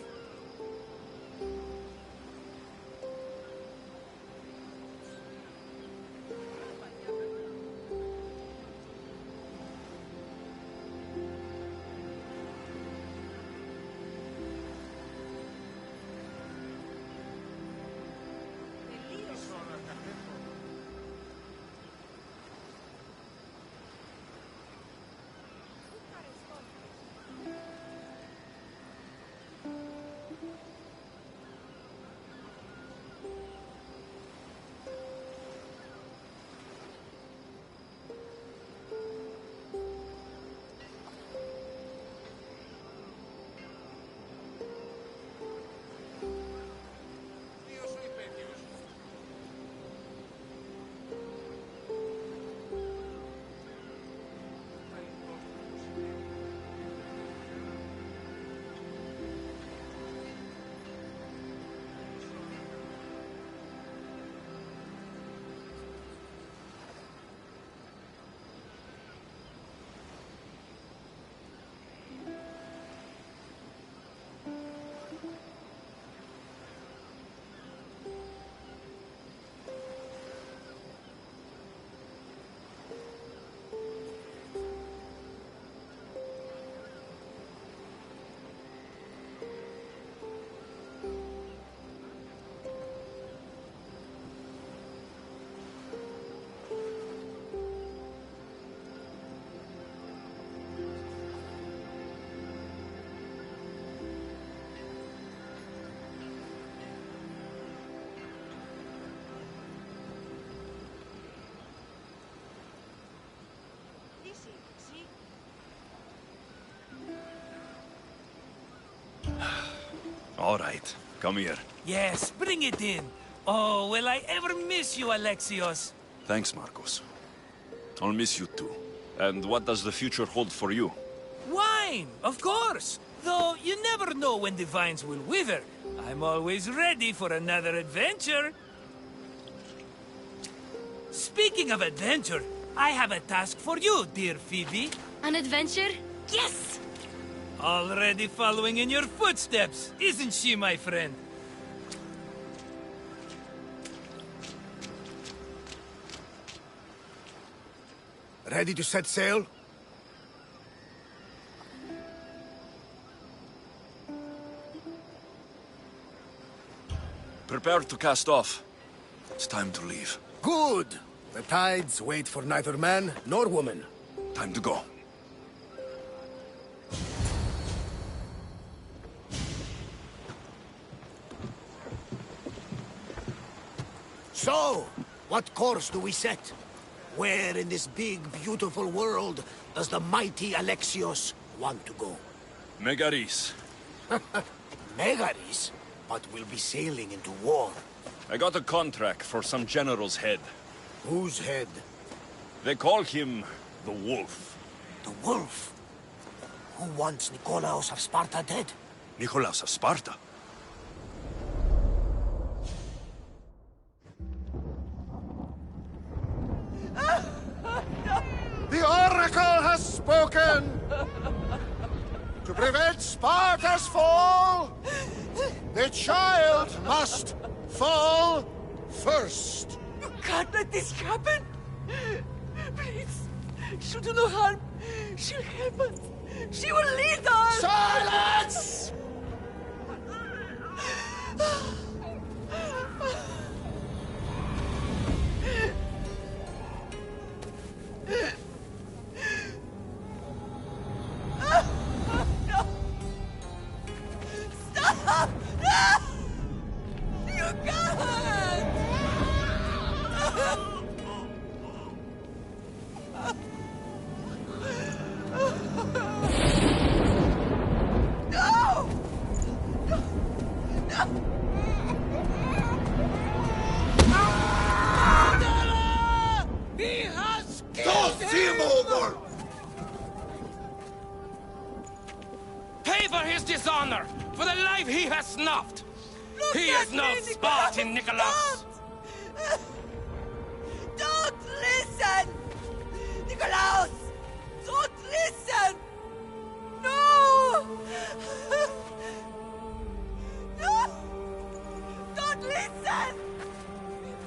All right, come here. Yes, bring it in. Oh, will I ever miss you, Alexios? Thanks, Marcos. I'll miss you too. And what does the future hold for you? Wine, of course. Though you never know when the vines will wither. I'm always ready for another adventure. Speaking of adventure, I have a task for you, dear Phoebe. An adventure? Yes! Already following in your footsteps, isn't she, my friend? Ready to set sail? Prepare to cast off. It's time to leave. Good! The tides wait for neither man nor woman. Time to go. So, what course do we set? Where in this big, beautiful world does the mighty Alexios want to go? Megaris. Megaris? But we'll be sailing into war. I got a contract for some general's head. Whose head? They call him the Wolf. The Wolf? Who wants Nikolaos of Sparta dead? Nikolaos of Sparta? The Oracle has spoken! To prevent Sparta's fall, the child must fall first. You can't let this happen! Please, she'll do no harm. She'll help us. She will lead us! Silence! No! Stop! No! You can't! No! No! He has killed him over! Pay for his dishonor, for the life he has snuffed. Look He at is no me, Spartan, Nicholas. Don't listen! Nikolaos! Don't listen! No! No! Don't listen!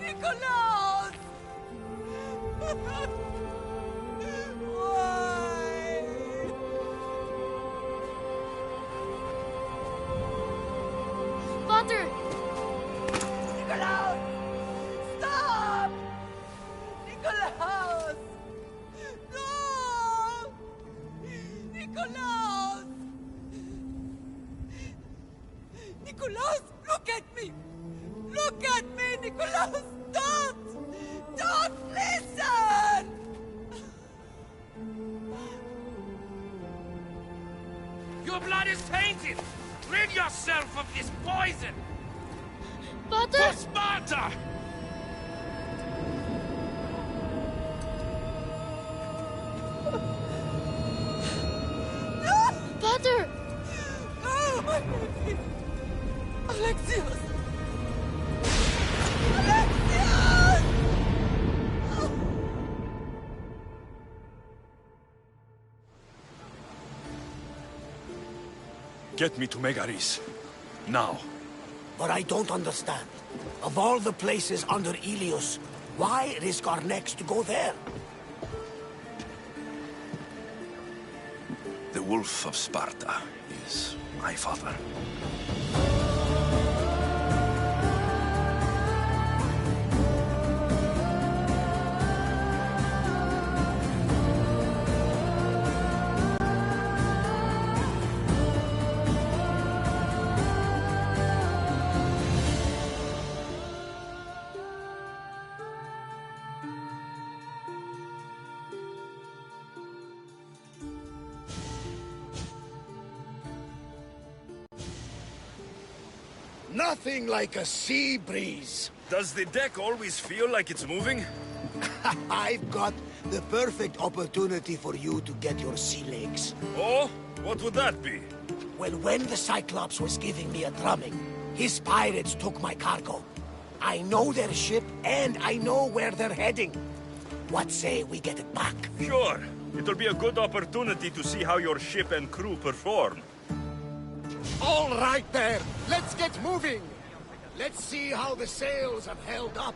Nikolaos! Why? Potter! Nikolaos! Stop! Nikolaos! No! Nikolaos! Nikolaos, look at me! Look at me, Nikolaos! Don't! Don't listen! Your blood is tainted. Rid yourself of this poison. Potter! For Sparta! Potter! Oh, my baby! Alexios! Alexios! Get me to Megaris. Now. But I don't understand. Of all the places under Ilios, why risk our necks to go there? The Wolf of Sparta is my father. Nothing like a sea breeze. Does the deck always feel like it's moving? I've got the perfect opportunity for you to get your sea legs. Oh? What would that be? Well, when the Cyclops was giving me a drumming, his pirates took my cargo. I know their ship, and I know where they're heading. What say we get it back? Sure. It'll be a good opportunity to see how your ship and crew perform. All right there, let's get moving. Let's see how the sails have held up.